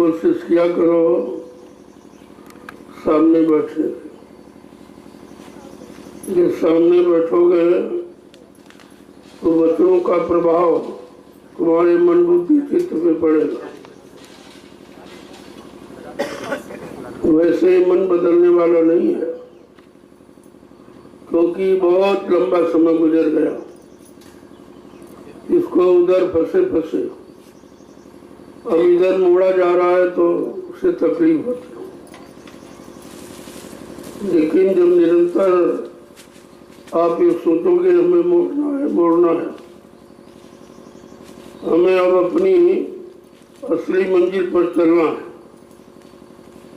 कोशिश किया करो सामने बैठने की। जब सामने बैठोगे तो वचनों का प्रभाव तुम्हारे मन बुद्धि चित्त पे पड़ेगा। वैसे मन बदलने वाला नहीं है, क्योंकि बहुत लंबा समय गुजर गया इसको उधर फंसे फंसे। अब इधर मोड़ा जा रहा है तो उसे तकलीफ होती है, लेकिन जब निरंतर आप ये सोचोगे हमें मोड़ना है, हमें अब अपनी असली मंजिल पर चलना है,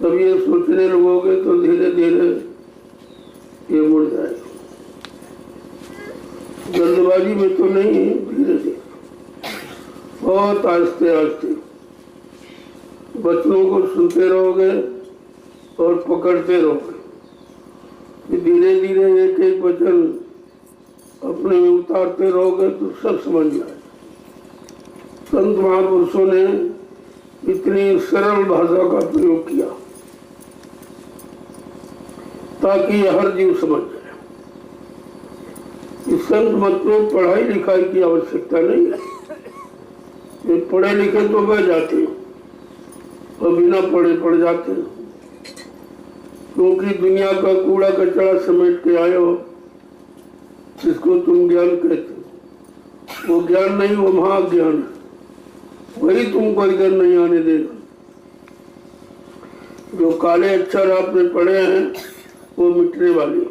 तब ये सोचने लगोगे तो धीरे धीरे ये मुड़ जाएगा। जल्दबाजी में तो नहीं, धीरे धीरे बहुत आहिस्ते आहिस्ते वचनों को सुनते रहोगे और पकड़ते रहोगे। धीरे धीरे एक एक वचन अपने में उतारते रहोगे तो सब समझ जाए। संत महापुरुषों ने इतनी सरल भाषा का प्रयोग किया ताकि हर जीव समझ जाए। इस संत मत में पढ़ाई लिखाई की आवश्यकता नहीं है। ये पढ़े लिखे तो बह जाते हैं और बिना पढ़े पढ़ जाते हैं, क्योंकि दुनिया का कूड़ा कचरा समेट के आए हो, जिसको तुम ज्ञान कहते हो। वो ज्ञान नहीं, वो महाज्ञान है, वही तुमको इधर नहीं आने देगा। जो काले अक्षर आपने पढ़े हैं वो मिटने वाले।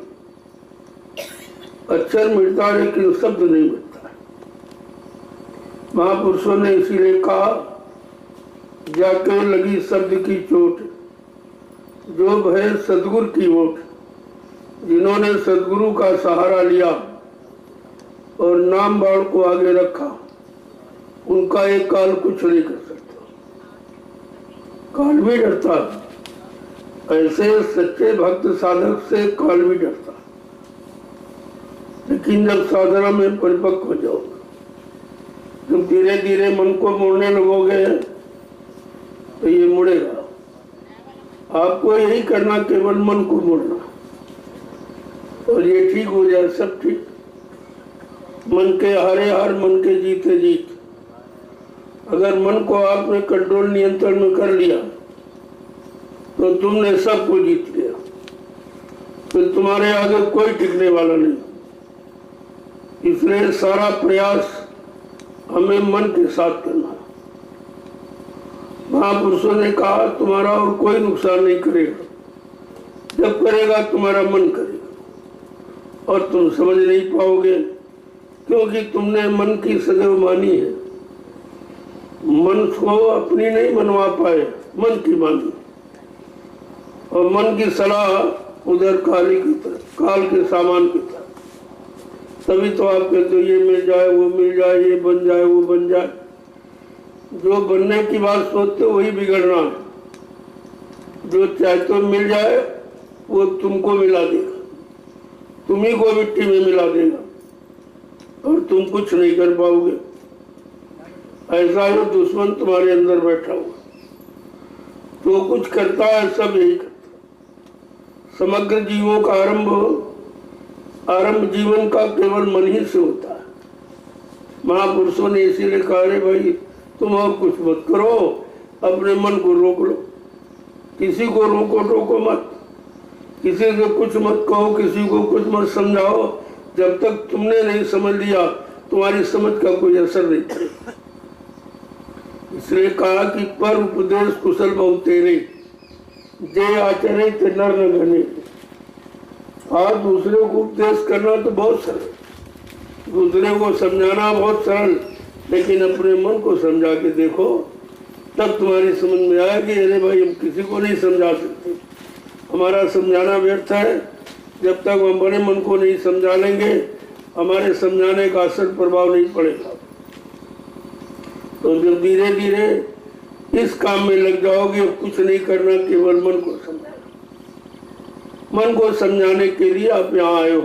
अक्षर मिटता है लेकिन शब्द नहीं मिटता है। महापुरुषों ने इसीलिए कहा, जाके लगी शब्द की चोट, जो भय सदगुरु की ओट। जिन्होंने सदगुरु का सहारा लिया और नाम बाण को आगे रखा, उनका एक काल कुछ नहीं कर सकता। काल भी डरता है, ऐसे सच्चे भक्त साधक से काल भी डरता। लेकिन जब साधना में परिपक्व हो जाओ, जब धीरे धीरे मन को मोड़ने लगोगे तो ये मुड़ेगा। आपको यही करना, केवल मन को मोड़ना, और ये ठीक हो जाए, सब ठीक। मन के हारे हार, मन के जीते जीत। अगर मन को आपने कंट्रोल नियंत्रण में कर लिया तो तुमने सबको जीत लिया। फिर तुम्हारे आगे कोई टिकने वाला नहीं। इसलिए सारा प्रयास हमें मन के साथ करना है। महापुरुषों ने कहा, तुम्हारा और कोई नुकसान नहीं करेगा, जब करेगा तुम्हारा मन करेगा, और तुम समझ नहीं पाओगे, क्योंकि तुमने मन की सदैव मानी है। मन को अपनी नहीं मनवा पाए, मन की मानी, और मन की सलाह उधर काली की तरह, काल के सामान की तरह। तभी तो आप कहते हो ये मिल जाए, वो मिल जाए, ये बन जाए, वो बन जाए। जो बनने की बात सोचते हो वही बिगड़ना है। जो चाहते हो मिल जाए वो तुमको मिला देगा, तुम्ही को मिट्टी में मिला देगा, और तुम कुछ नहीं कर पाओगे। ऐसा है दुश्मन तुम्हारे अंदर बैठा हुआ, तो कुछ करता है सब यही करता। समग्र जीवों का आरंभ जीवन का केवल मन ही से होता है। महापुरुषों ने इसीलिए कहा, रे भाई तुम और कुछ मत करो, अपने मन को रोक लो। किसी को रोको टोको मत, किसी से कुछ मत कहो, किसी को कुछ मत समझाओ। जब तक तुमने नहीं समझ लिया, तुम्हारी समझ का कोई असर नहीं पड़ेगा। इसलिए कहा कि पर उपदेश कुशल बहु तेरे, जय आचरे ते नर न घने। आज दूसरे को उपदेश करना तो बहुत सरल, दूसरे को समझाना बहुत सरल, लेकिन अपने मन को समझा के देखो, तब तुम्हारी समझ में आएगी, अरे भाई हम किसी को नहीं समझा सकते, हमारा समझाना व्यर्थ है। जब तक हम अपने मन को नहीं समझा लेंगे, हमारे समझाने का असर प्रभाव नहीं पड़ेगा। तो जब धीरे धीरे इस काम में लग जाओगे, कुछ नहीं करना, केवल मन को समझाना। मन को समझाने के लिए आप यहाँ आए हो।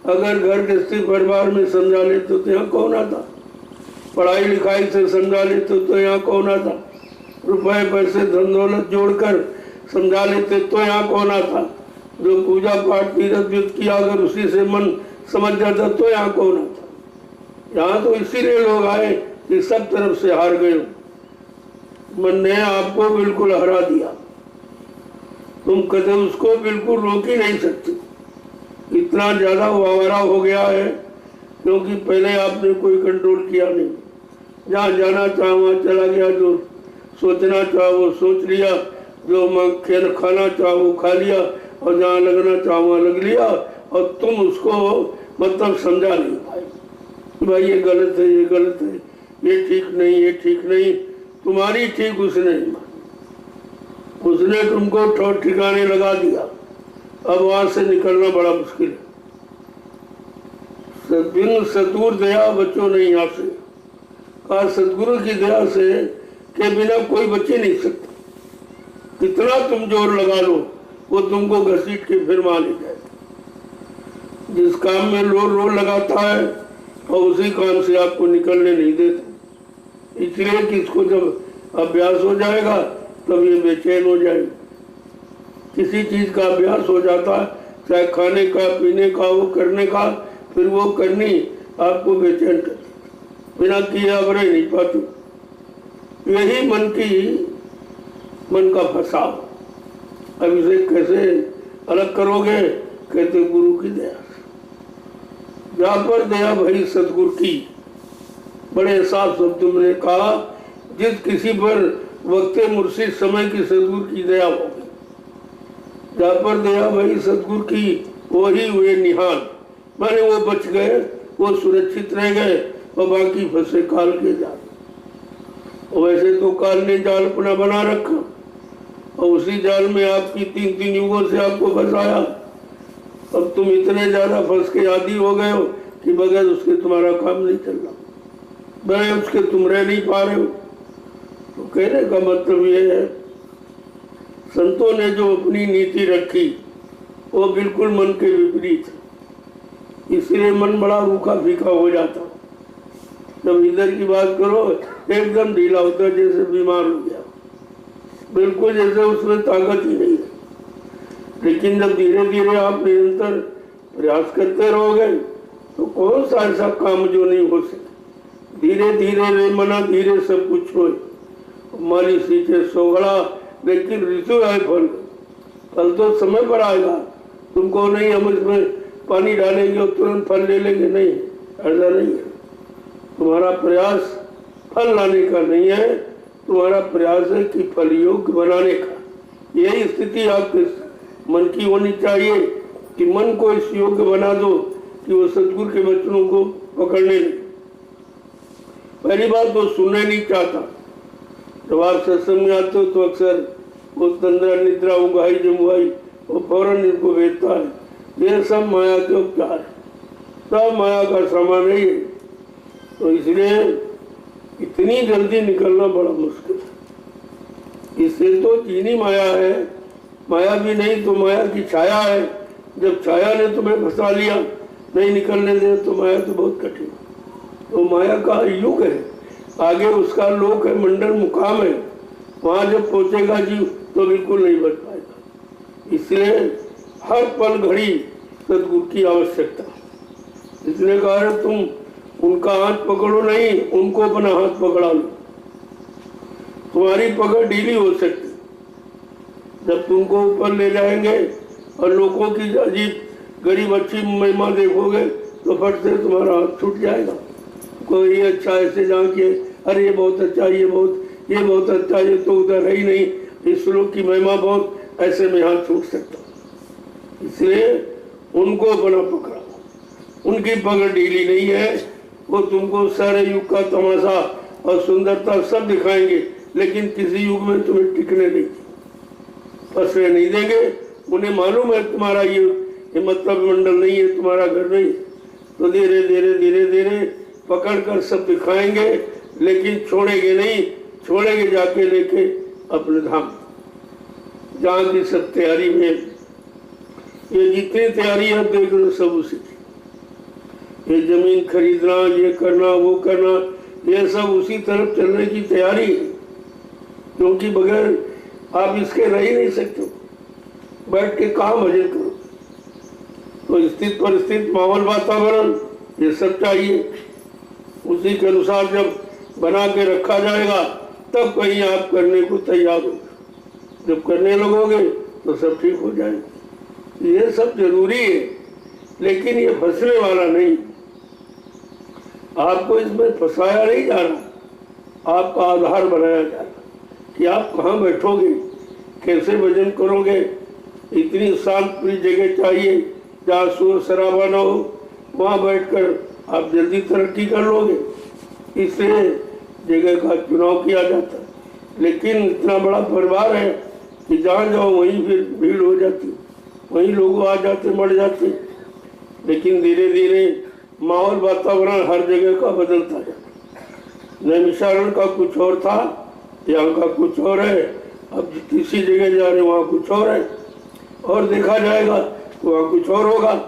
अगर घर गृहस्थी परिवार में समझा लेते तो यहाँ कौन आता? पढ़ाई लिखाई से समझा लेते तो यहाँ कौन आता? रुपए पैसे धन दौलत जोड़कर समझा लेते तो यहाँ कौन आता। जो पूजा पाठ तीर्थ व्रत किया अगर उसी से मन समझ जाता तो यहाँ कौन आता। यहाँ तो इसीलिए लोग आए कि सब तरफ से हार गए। मन ने आपको बिल्कुल हरा दिया, तुम कदे उसको बिल्कुल रोक ही नहीं सकते। इतना ज्यादा आवारा हो गया है क्योंकि पहले आपने कोई कंट्रोल किया नहीं। जहाँ जाना चाहा वहाँ चला गया, जो सोचना चाहा वो सोच लिया, जो खाना चाहा वो खा लिया, और जहाँ लगना चाहा वहाँ लग लिया, और तुम उसको मतलब समझा नहीं पाए। भाई ये गलत है, ये गलत है, ये ठीक नहीं, ये ठीक नहीं। तुम्हारी ठीक उसने नहीं मानी, उसने तुमको ठोर ठिकाने लगा दिया। अब वहां से निकलना बड़ा मुश्किल है। बिन सतगुर दया बच्चों नहीं यहाँ से। कहा सतगुरु की दया से के बिना कोई बच्चे नहीं सकता। कितना तुम जोर लगा लो वो तुमको घसीट के फिर मार ले जाए। जिस काम में रोल लगाता है और उसी काम से आपको निकलने नहीं देता। इसलिए कि इसको जब अभ्यास हो जाएगा तब ये बेचैन हो जाएगा। किसी चीज का अभ्यास हो जाता है, चाहे खाने का, पीने का, वो करने का, फिर वो करनी आपको बेचैन करती, बिना किए आप रह नहीं पाते। यही मन का फसाव। अब इसे कैसे अलग करोगे? कहते गुरु की दया से। जहाँ पर दया भई सतगुरु की, बड़े साफ शब्दों में कहा, जिस किसी पर वक्ते मुर्शिद समय की सतगुरु की दया होगी। जहाँ पर दया भई सतगुरु की वही हुए निहाल, माने वो बच गए, वो सुरक्षित रह गए, और बाकी फंसे काल के जाल। वैसे तो काल ने जाल अपना बना रखा और उसी जाल में आपकी 3 युगों से आपको फंसाया। अब तुम इतने ज्यादा फंस के आदी हो गए हो कि बगैर उसके तुम्हारा काम नहीं चल रहा, बगैर उसके तुम रह नहीं पा रहे हो। तो कहने का मतलब ये है, संतों ने जो अपनी नीति रखी वो बिल्कुल मन के विपरीत है। इसलिए मन बड़ा रूखा फीका हो जाता। जब इधर की बात करो एकदम ढीला होता है, जैसे बीमार हो गया, बिल्कुल जैसे उसमें ताकत ही नहीं है। लेकिन जब धीरे धीरे आप निरंतर प्रयास करते रहोगे तो कौन सा ऐसा काम जो नहीं हो सके। धीरे धीरे रे मना धीरे सब कुछ हो। माली सींचे सोगड़ा लेकिन ऋतु आए फल तो समय पर आएगा। तुमको नहीं हम इसमें पानी डालेंगे और तुरंत फल ले लेंगे, नहीं, ऐसा नहीं है। तुम्हारा प्रयास फल लाने का नहीं है, तुम्हारा प्रयास है कि फल योग्य बनाने का। यही स्थिति आपके मन की होनी चाहिए कि मन को इस योग्य बना दो कि वो सतगुरु के वचनों को पकड़ने लगे। पहली बात वो सुनने नहीं चाहता। जब आप सत्संग में आते हो तो अक्सर वो तंद्रा निद्रा उंगाई जमुआई वो फौरन इनको भेजता है। ये सब माया के उपचार, सब माया का सामान है। तो इसलिए इतनी जल्दी निकलना बड़ा मुश्किल है। इससे तो चीनी माया है, माया भी नहीं तो माया की छाया है। जब छाया ने तुम्हें फंसा लिया, नहीं निकलने दे, तो माया तो बहुत कठिन। तो माया का युग है, आगे उसका लोक है, मंडल मुकाम है। वहां जब पहुंचेगा जीव तो बिल्कुल नहीं बच पाएगा। इसलिए हर पल घड़ी सतगुरु की आवश्यकता। इसलिए कहा है तुम उनका हाथ पकड़ो नहीं, उनको अपना हाथ पकड़ा लो। तुम्हारी पकड़ ढीली हो सकती, जब तुमको ऊपर ले जाएंगे और लोगों की अजीब गरीब अच्छी महिमा देखोगे तो फट से तुम्हारा हाथ छूट जाएगा। कोई अच्छा ऐसे जाके अरे ये बहुत अच्छा, ये बहुत अच्छा, ये तो उधर है ही नहीं, इस श्लोक की महिमा बहुत, ऐसे में हाथ छूट सकता। इसलिए उनको अपना पकड़ा, उनकी पकड़ ढीली नहीं है। वो तुमको सारे युग का तमाशा और सुंदरता सब दिखाएंगे, लेकिन किसी युग में तुम्हें टिकने नहीं, फंसने नहीं देंगे। उन्हें मालूम है तुम्हारा ये मतलब मंडल नहीं है, तुम्हारा घर नहीं। तो धीरे धीरे धीरे धीरे पकड़ कर सब दिखाएंगे, लेकिन छोड़ेंगे नहीं। छोड़ेंगे जाके लेके अपने धाम, जहाँ की सब तैयारी में। ये जितनी तैयारी है देख लो सब उसी की। ये जमीन खरीदना, ये करना, वो करना, ये सब उसी तरफ चलने की तैयारी है। क्योंकि बगैर आप इसके रह ही नहीं सकते। बैठ के कहाँ भजन करो? तो स्थित परिस्थित माहौल वातावरण ये सब चाहिए। उसी के अनुसार जब बना के रखा जाएगा तब कहीं आप करने को तैयार हो। जब करने लगोगे तो सब ठीक हो जाएगा। ये सब जरूरी है, लेकिन ये फंसने वाला नहीं। आपको इसमें फंसाया नहीं जा रहा, आपका आधार बनाया जा रहा कि आप कहाँ बैठोगे, कैसे भजन करोगे। इतनी शांत प्रिय जगह चाहिए जहाँ शोर शराबा न हो, वहाँ बैठकर आप जल्दी तरक्की कर लोगे। इसलिए जगह का चुनाव किया जाता है। लेकिन इतना बड़ा परिवार है कि जहाँ जाओ वहीं फिर भीड़ हो जाती, वहीं लोग आ जाते, मर जाते। लेकिन धीरे धीरे माहौल वातावरण हर जगह का बदलता जाता। नैमिषारण्य का कुछ और था, यहाँ का कुछ और है। अब किसी जगह जा रहे वहाँ कुछ और है, और देखा जाएगा तो वहाँ कुछ और होगा।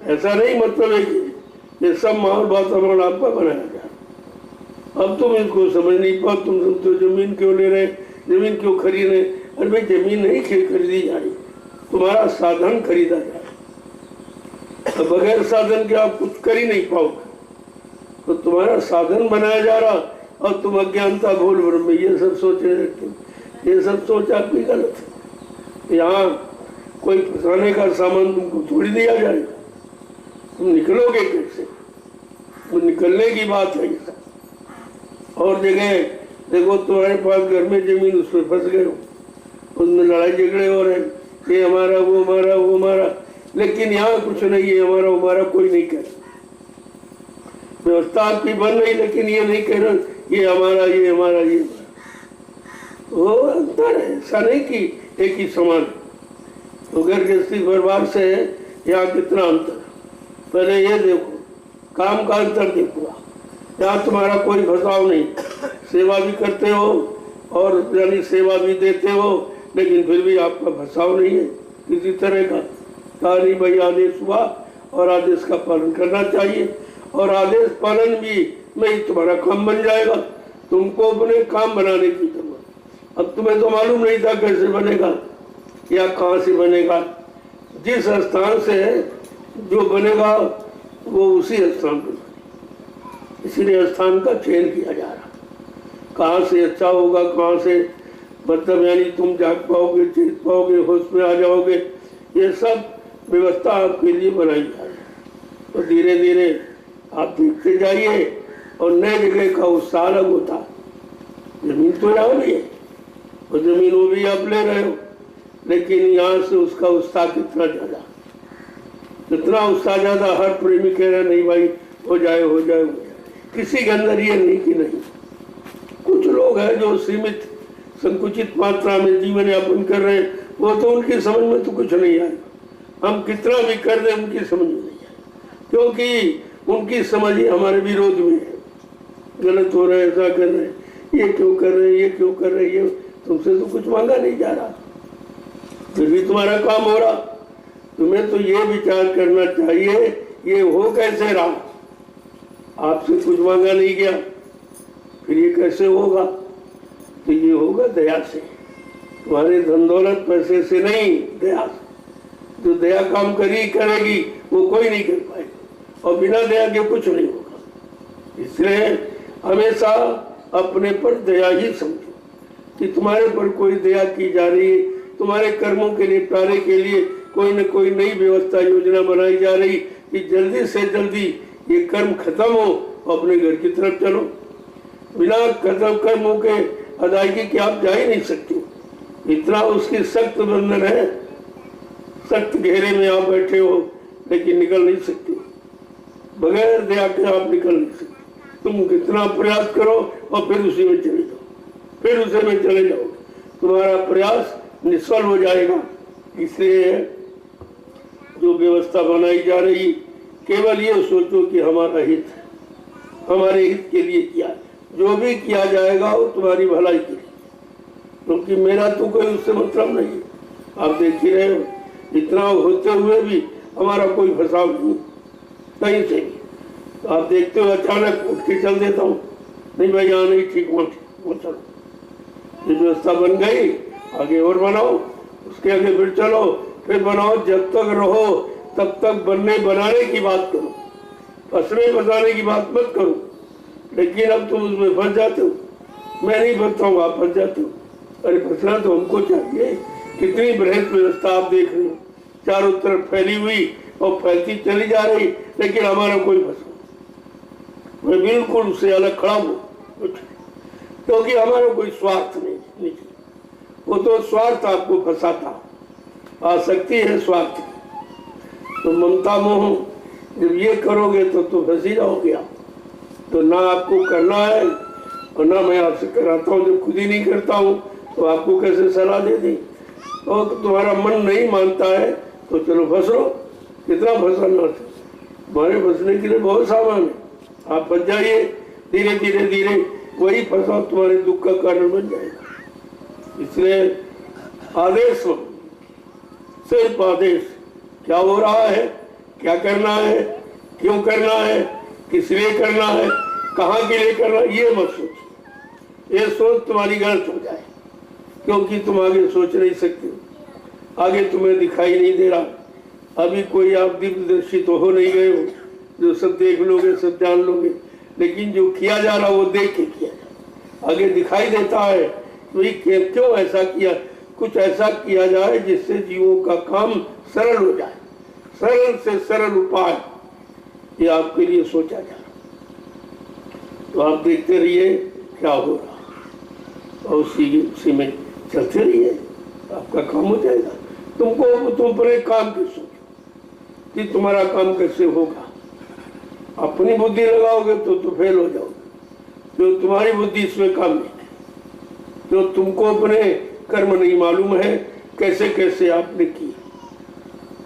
ऐसा नहीं मतलब है कि ये सब माहौल वातावरण आपका बनाया जाए। अब तुम इसको समझ नहीं पाओ। तुम समझते जमीन क्यों ले रहे, जमीन क्यों खरीद रहे? अरे भाई जमीन नहीं खरीदी जा रही, तुम्हारा साधन खरीदा जा रहा। तो बगैर साधन के आप कुछ कर ही नहीं पाओगे। तो तुम्हारा साधन बनाया जा रहा और तुम अज्ञानता भूल भ्रम में ये सब सोच रहे थे। ये सब सोच आपकी गलत है। यहाँ कोई फंसाने का सामान तुमको थोड़ी दिया जाएगा। तुम निकलोगे कैसे? वो निकलने की बात है। और जगह देखो तुम्हारे पास घर में जमीन, उसमें फंस गए हो, उसमें लड़ाई झगड़े हो रहे, ये हमारा, वो हमारा, वो हमारा। लेकिन यहाँ कुछ नहीं है हमारा, हमारा कोई नहीं कह। व्यवस्था आपकी बन रही, लेकिन ये नहीं कह रहा ये हमारा, ये हमारा, ये हमारा। वो अंतर है, ऐसा नहीं कि एक ही समान। तो घर गृहस्थी परिवार से यहाँ कितना अंतर। पहले ये देखो, काम का अंतर देखो। यहाँ तुम्हारा कोई फंसाव नहीं, सेवा भी करते हो और यानी सेवा भी देते हो, लेकिन फिर भी आपका फंसाव नहीं है किसी तरह का। कहानी भाई आदेश हुआ और आदेश का पालन करना चाहिए, और आदेश पालन भी में तुम्हारा काम बन जाएगा। तुमको अपने काम बनाने की जरूरत। अब तुम्हें तो मालूम नहीं था कैसे बनेगा या कहाँ से बनेगा। जिस स्थान से जो बनेगा वो उसी स्थान पर, इसीलिए स्थान का चयन किया जा रहा। कहाँ से अच्छा होगा, कहाँ से मतलब यानी तुम जाग पाओगे, चेत पाओगे, होश में आ जाओगे, ये सब व्यवस्था आपके लिए बनाई जा रही है। तो धीरे धीरे आप देखते जाइए, और नए जगह का उत्साह अलग होता। जमीन तो यहाँ भी है, और जमीन वो भी आप ले रहे हो, लेकिन यहाँ से उसका उत्साह कितना ज़्यादा, जितना उत्साह ज़्यादा। हर प्रेमी कह रहा नहीं भाई हो जाए, हो जाए, हो जाए। किसी के अंदर ये नहीं कि नहीं। कुछ लोग हैं जो सीमित संकुचित मात्रा में जीवन यापन कर रहे हैं, वो तो उनकी समझ में तो कुछ नहीं आएगा। हम कितना भी कर दें उनकी समझ में नहीं आए, क्योंकि उनकी समझ ही हमारे विरोध में है। गलत हो रहा है, ऐसा कर रहे हैं, ये क्यों कर रहे हैं, ये क्यों कर रहे हैं, ये तुमसे तो कुछ मांगा नहीं जा रहा, फिर भी तुम्हारा काम हो रहा। तुम्हें तो ये विचार करना चाहिए ये हो कैसे रहा। आपसे कुछ मांगा नहीं गया, फिर ये कैसे होगा? तो ये होगा दया से। तुम्हारे धन दौलत पैसे से नहीं, दया से। जो दया काम करेगी वो कोई नहीं कर पाएगा, और बिना दया के कुछ नहीं होगा। इसलिए हमेशा अपने पर दया ही समझो कि तुम्हारे पर कोई दया की जा रही है, तुम्हारे कर्मों के निपटारे के लिए कोई न कोई नई व्यवस्था योजना बनाई जा रही कि जल्दी से जल्दी ये कर्म खत्म हो और अपने घर की तरफ चलो। बिना खत्म कर्मों के अदायगी के आप जा ही नहीं सकते। इतना उसकी सख्त बंधन है, सख्त घेरे में आप बैठे हो, लेकिन निकल नहीं सकते। बगैर दया के आप निकल नहीं सकते। तुम कितना प्रयास करो और फिर उसी में चले जाओ, फिर उसी में चले जाओ, तुम्हारा प्रयास निष्फल हो जाएगा। इसलिए जो व्यवस्था बनाई जा रही, केवल ये सोचो कि हमारा हित है, हमारे हित के लिए किया। जो भी किया जाएगा वो तुम्हारी भलाई के लिए, क्योंकि मेरा तो कोई उससे मतलब नहीं है। आप देख ही रहे हो, इतना होते हुए भी हमारा कोई फंसाव नहीं कहीं से भी। तो आप देखते हो अचानक उठ के चल देता हूँ, नहीं भाई यहाँ नहीं ठीक, वहाँ चलो। ये व्यवस्था बन गई, आगे और बनाओ, उसके आगे फिर चलो, फिर बनाओ। जब तक रहो तब तक बनने बनाने की बात करो, फंसने फंसाने की बात मत करो। लेकिन अब तुम उसमें फंस जाते हो, मैं नहीं फंसता हूँ, आप फंस जाते हो। अरे फंसना तो हमको चाहिए। कितनी बृहद व्यवस्था आप देख रहे हो, चारों तरफ फैली हुई और फैलती चली जा रही, लेकिन हमारा कोई फंसा। मैं बिल्कुल उससे अलग खड़ा हूँ, क्योंकि हमारा कोई स्वार्थ नहीं। वो तो स्वार्थ आपको फंसाता, आसक्ति है स्वार्थ। तो ममता मोह जब ये करोगे तो फंस ही जाओगे आप। तो ना आपको करना है और ना मैं आपसे कराता हूँ। जब खुद ही नहीं करता हूँ तो आपको कैसे सलाह दे दी। तो तुम्हारा मन नहीं मानता है तो चलो फंस लो, कितना फंसना। तुम्हारे फंसने के लिए बहुत सामान है, आप फंस जाइए। धीरे धीरे धीरे वही फंसा तुम्हारे दुख का कारण बन जाएगा। इसलिए आदेश हो, सिर्फ आदेश। क्या हो रहा है, क्या करना है, क्यों करना है, किस लिए करना है, कहाँ के लिए करना है, ये मत सोचो। ये सोच तुम्हारी गलत हो जाए, क्योंकि तुम आगे सोच नहीं सकते, आगे तुम्हें दिखाई नहीं दे रहा। अभी कोई आप दिव्यदर्शी तो हो नहीं गए हो जो सब देख लोगे, सब जान लोगे, लेकिन जो किया जा रहा वो देख के किया जाए। आगे दिखाई देता है तो क्यों ऐसा किया, कुछ ऐसा किया जाए जिससे जीवों का काम सरल हो जाए। सरल से सरल उपाय ये आपके लिए सोचा जा रहा। तो आप देखते रहिए क्या हो रहा और उसी में चलते रहिए, आपका काम हो जाएगा। तुम अपने काम की सोचो कि तुम्हारा काम कैसे होगा। अपनी बुद्धि लगाओगे तो फेल हो जाओगे। जो तुम्हारी बुद्धि इसमें काम नहीं है, जो तुमको अपने कर्म नहीं मालूम है कैसे कैसे आपने किए,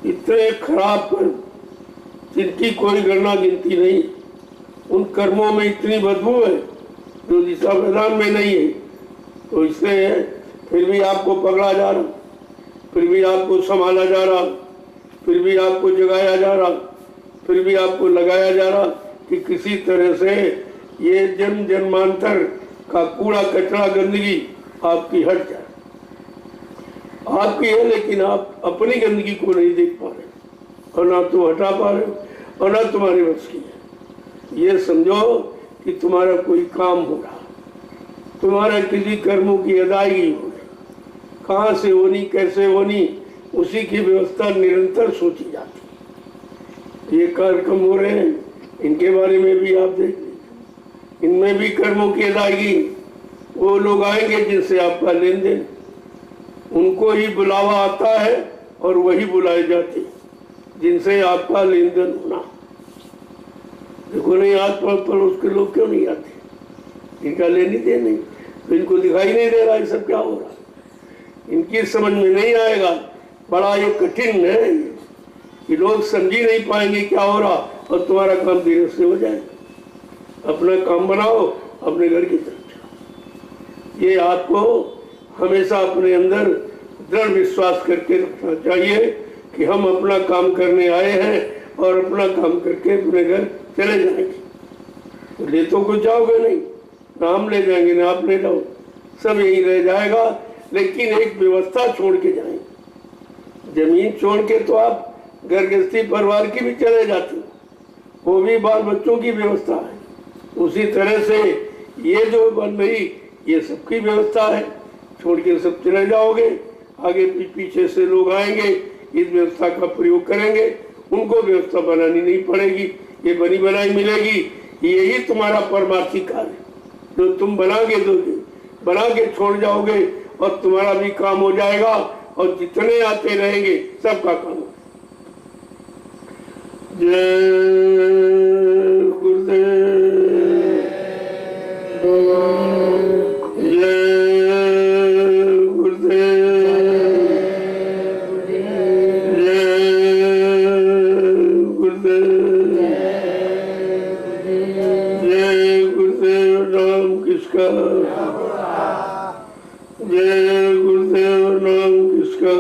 इतने खराब कर्म जिनकी कोई गणना गिनती नहीं, उन कर्मों में इतनी बदबू है जो दिशा विधान में नहीं है। तो इसलिए फिर भी आपको पकड़ा जा रहा, फिर भी आपको संभाला जा रहा, फिर भी आपको जगाया जा रहा, फिर भी आपको लगाया जा रहा कि किसी तरह से ये जन्म जन्मांतर का कूड़ा कचरा गंदगी आपकी हट जाए। आपकी है, लेकिन आप अपनी गंदगी को नहीं देख पा रहे और ना तुम हटा पा रहे हो और ना तुम्हारे बस की है। ये समझो कि तुम्हारा कोई काम हो रहा, तुम्हारा किसी कर्मों की अदायगी हो रही, कहाँ से होनी, कैसे होनी, उसी की व्यवस्था निरंतर सोची जाती। ये कार्यक्रम हो रहे हैं, इनके बारे में भी आप देख लीजिए। इनमें भी कर्मों की अदायगी, वो लोग आएंगे जिनसे आपका लेन देन, उनको ही बुलावा आता है और वही बुलाए जाते जिनसे आपका लेन देन होना। देखो नहीं, आस पड़ोस के लोग क्यों नहीं आते, इनका लेनी देन नहीं, तो इनको दिखाई नहीं दे रहा है सब क्या हो रहा है। इनकी समझ में नहीं आएगा, बड़ा ये कठिन है कि लोग समझ ही नहीं पाएंगे क्या हो रहा, और तुम्हारा काम धीरे से हो जाएगा। अपना काम बनाओ, अपने घर की तरफ जाओ। ये आपको हमेशा अपने अंदर दृढ़ विश्वास करके रखना चाहिए कि हम अपना काम करने आए हैं और अपना काम करके अपने घर चले जाएंगे। ले तो कुछ जाओगे नहीं, ना हम ले जाएंगे ना आप ले जाओ, सब यही रह जाएगा। लेकिन एक व्यवस्था छोड़ के जाएंगे। जमीन छोड़ के तो आप घर गृहस्थी परिवार की भी चले जाते हो, वो भी बाल बच्चों की व्यवस्था है। उसी तरह से ये जो बन रही ये सबकी व्यवस्था है, छोड़ के सब चले जाओगे। आगे पीछे से लोग आएंगे, इस व्यवस्था का प्रयोग करेंगे, उनको व्यवस्था बनानी नहीं पड़ेगी, ये बनी बनाई मिलेगी। यही तुम्हारा परमार्थिक कार्य जो तुम बना के छोड़ जाओगे और तुम्हारा भी काम हो जाएगा और जितने आते रहेंगे सबका काम हो। जय गुरुदेव, जय जय गुरुदेव, नाम किसका,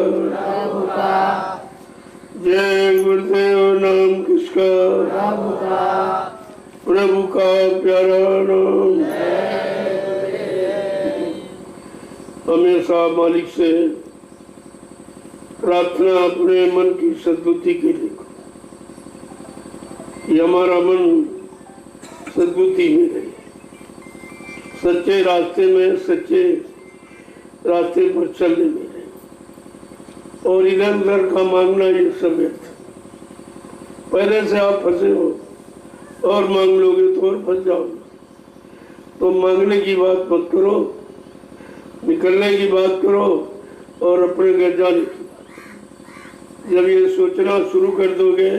जय गुरुदेव, नाम किसका, प्रभु का प्यारा नाम। हमेशा मालिक से प्रार्थना अपने मन की सद्बुद्धि के लिए करो कि हमारा मन सद्बुद्धि में रहे, सच्चे रास्ते में, सच्चे रास्ते पर चलने में रहे। और इधर उधर का मांगना ये सब है। पहले से आप फंसे हो और मांग लोगे तो और फंस जाओगे। तो मांगने की बात मत करो, निकलने की बात करो और अपने घर जाने की बात। जब ये सोचना शुरू कर दोगे,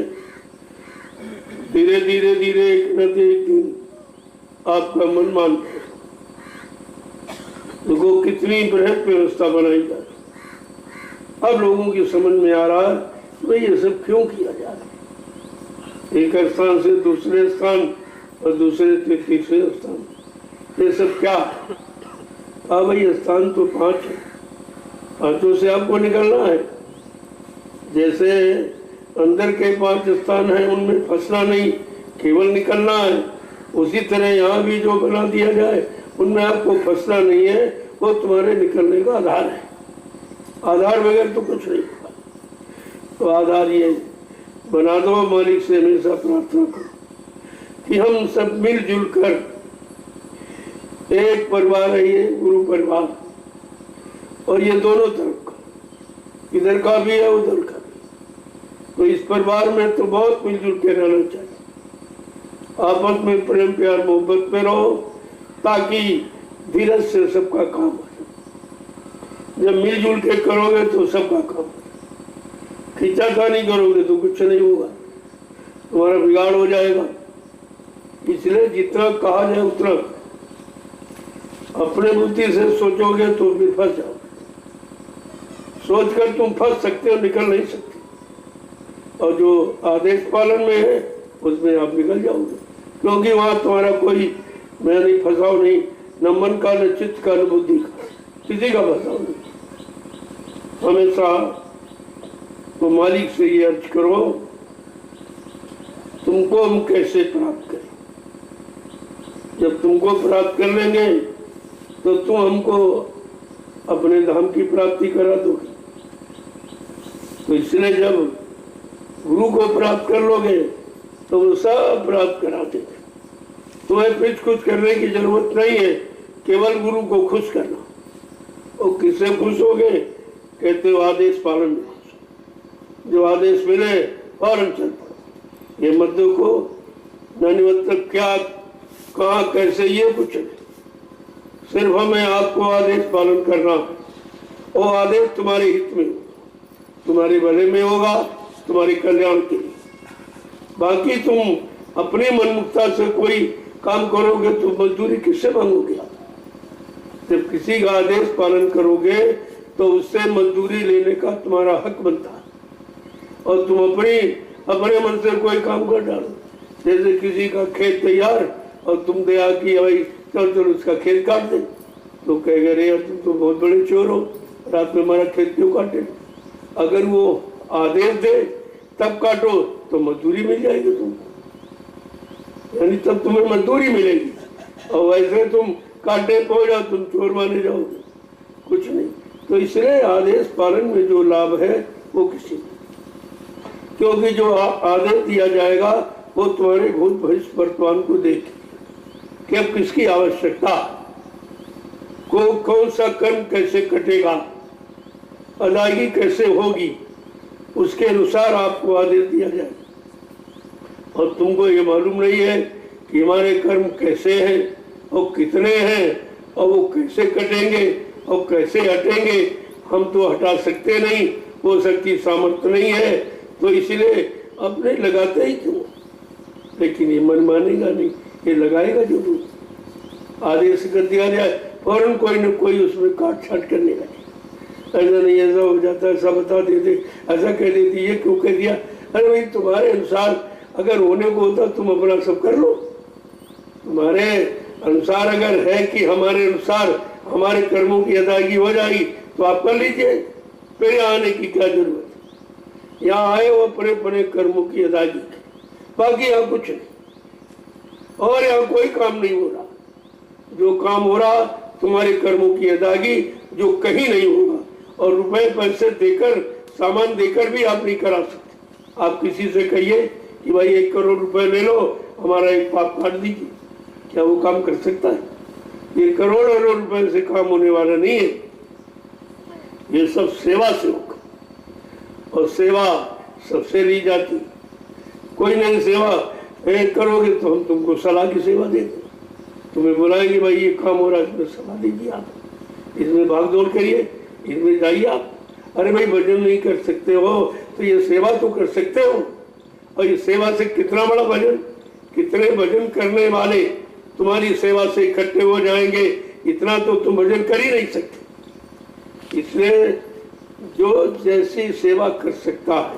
धीरे धीरे धीरे एक न एक दिन आपका मन मान जाएगा। देखो कितनी बृहद व्यवस्था बनाई जा रही। अब लोगों की समझ में आ रहा है भाई ये सब क्यों किया जा रहा है। एक स्थान से दूसरे स्थान और दूसरे से तीसरे स्थान, ये सब क्या है? भाई स्थान तो 5 है, 5 से आपको निकलना है। जैसे अंदर के 5 स्थान हैं उनमें फंसना नहीं, केवल निकलना है। उसी तरह यहाँ भी जो बना दिया जाए उनमें आपको फंसना नहीं है, वो तुम्हारे निकलने का आधार है। आधार बगैर तो कुछ नहीं होगा। तो आधार ये बना दो। मालिक से हमेशा प्रार्थना करो कि हम सब मिलजुल कर एक परिवार है, ये गुरु परिवार, और ये दोनों तरफ का, इधर का भी है उधर का भी। तो इस परिवार में तो बहुत मिलजुल के रहना चाहिए। आपस में प्रेम प्यार मोहब्बत में रहो ताकि धीरज से सबका काम हो जाए। जब मिलजुल के करोगे तो सबका काम हो जाए। खींचातानी करोगे तो कुछ नहीं होगा, तुम्हारा बिगाड़ हो जाएगा। इसलिए जितना कहा जाए उतना, अपने बुद्धि से सोचोगे तो फिर फंस जाओगे। सोचकर तुम फंस सकते हो, निकल नहीं सकते। और जो आदेश पालन में है उसमें आप निकल जाओगे, क्योंकि वहां तुम्हारा कोई मैं नहीं फंसाओ नहीं, न मन का, न चित्त का, न बुद्धि का, किसी का फंसाओ नहीं। हमेशा तो मालिक से ये अर्ज करो तुमको हम कैसे प्राप्त करें। जब तुमको प्राप्त कर लेंगे तो तुम हमको अपने धाम की प्राप्ति करा दोगे। तो इसलिए जब गुरु को प्राप्त कर लोगे तो वो सब प्राप्त करा देंगे। तुम्हें कुछ कुछ करने की जरूरत नहीं है, केवल गुरु को खुश करना। और किससे खुश होगे? कहते हो आदेश पालन में खुश। जो आदेश मिले फौरन चल पड़ो। ये मत देखो नानिवत क्या कहाँ कैसे, ये कुछ नहीं। सिर्फ हमें आपको आदेश पालन करना है। वो आदेश तुम्हारे हित में होगा, तुम्हारे भले में होगा, तुम्हारे कल्याण के लिए। बाकी तुम अपनी मनमुक्ता से कोई काम करोगे तो मजदूरी किससे मांगोगे? जब किसी का आदेश पालन करोगे तो उससे मजदूरी लेने का तुम्हारा हक बनता है। और तुम अपने मन से कोई काम कर डालो। जैसे किसी का खेत तैयार और तुम दया की भाई चल उसका खेत काट दे, तो कहेगा रे यार तुम तो बहुत बड़े चोर हो, रात में हमारा खेत क्यों काटे? अगर वो आदेश दे तब काटो तो मजदूरी मिल जाएगी तुमको, यानी तब तुम्हें मजदूरी मिलेगी। और वैसे तुम काटे पो जाओ, तुम चोर माने जाओगे, कुछ नहीं। तो इसलिए आदेश पालन में जो लाभ है वो किसी नहीं, क्योंकि जो आदेश दिया जाएगा वो तुम्हारे भूत भविष्य वर्तमान को देख कि अब किसकी आवश्यकता को, कौन सा कर्म कैसे कटेगा, अदायगी कैसे होगी, उसके अनुसार आपको आदेश दिया जाए। और तुमको ये मालूम नहीं है कि हमारे कर्म कैसे हैं और कितने हैं और वो कैसे कटेंगे और कैसे हटेंगे। हम तो हटा सकते नहीं, वो शक्ति सामर्थ्य नहीं है, तो इसलिए अपने लगाते ही क्यों। लेकिन ये मन मानेगा नहीं, ये लगाएगा जरूर। आदेश कर दिया जाए फौरन कोई न कोई उसमें काट छाट करने लगे। ऐसा नहीं, ऐसा हो जाता, ऐसा बता देते, ऐसा कह देती, ये क्यों कह दिया। अरे भाई तुम्हारे अनुसार अगर होने को होता तुम अपना सब कर लो। तुम्हारे अनुसार अगर है कि हमारे अनुसार हमारे कर्मों की अदायगी हो जाएगी तो आप कर लीजिए, फिर यहाँ आने की क्या जरूरत है। यहाँ आए वो अपने अपने कर्मों की अदायगी, बाकी यहाँ कुछ नहीं। और यहाँ कोई काम नहीं हो रहा। जो काम हो रहा तुम्हारे कर्मों की अदायगी, जो कहीं नहीं होगा। और रुपए पैसे देकर, सामान देकर भी आप नहीं करा सकते। आप किसी से कहिए कि भाई 1 करोड़ रुपए ले लो, हमारा एक पाप काट दीजिए, क्या वो काम कर सकता है? ये करोड़ों रुपए से काम होने वाला नहीं है। ये सब सेवा से होगा, और सेवा सबसे ली जाती। कोई नहीं सेवा करोगे तो हम तुमको सलाह की सेवा दे दें, तुम्हें बुलाएंगे, भाई ये काम हो रहा है, इसमें सलाह दीजिए, आप इसमें भाग दौड़ करिए, इसमें जाइए आप। अरे भाई भजन नहीं कर सकते हो तो ये सेवा तो कर सकते हो। और ये सेवा से कितना बड़ा भजन, कितने भजन करने वाले तुम्हारी सेवा से इकट्ठे हो जाएंगे, इतना तो तुम भजन कर ही नहीं सकते। इसलिए जो जैसी सेवा कर सकता है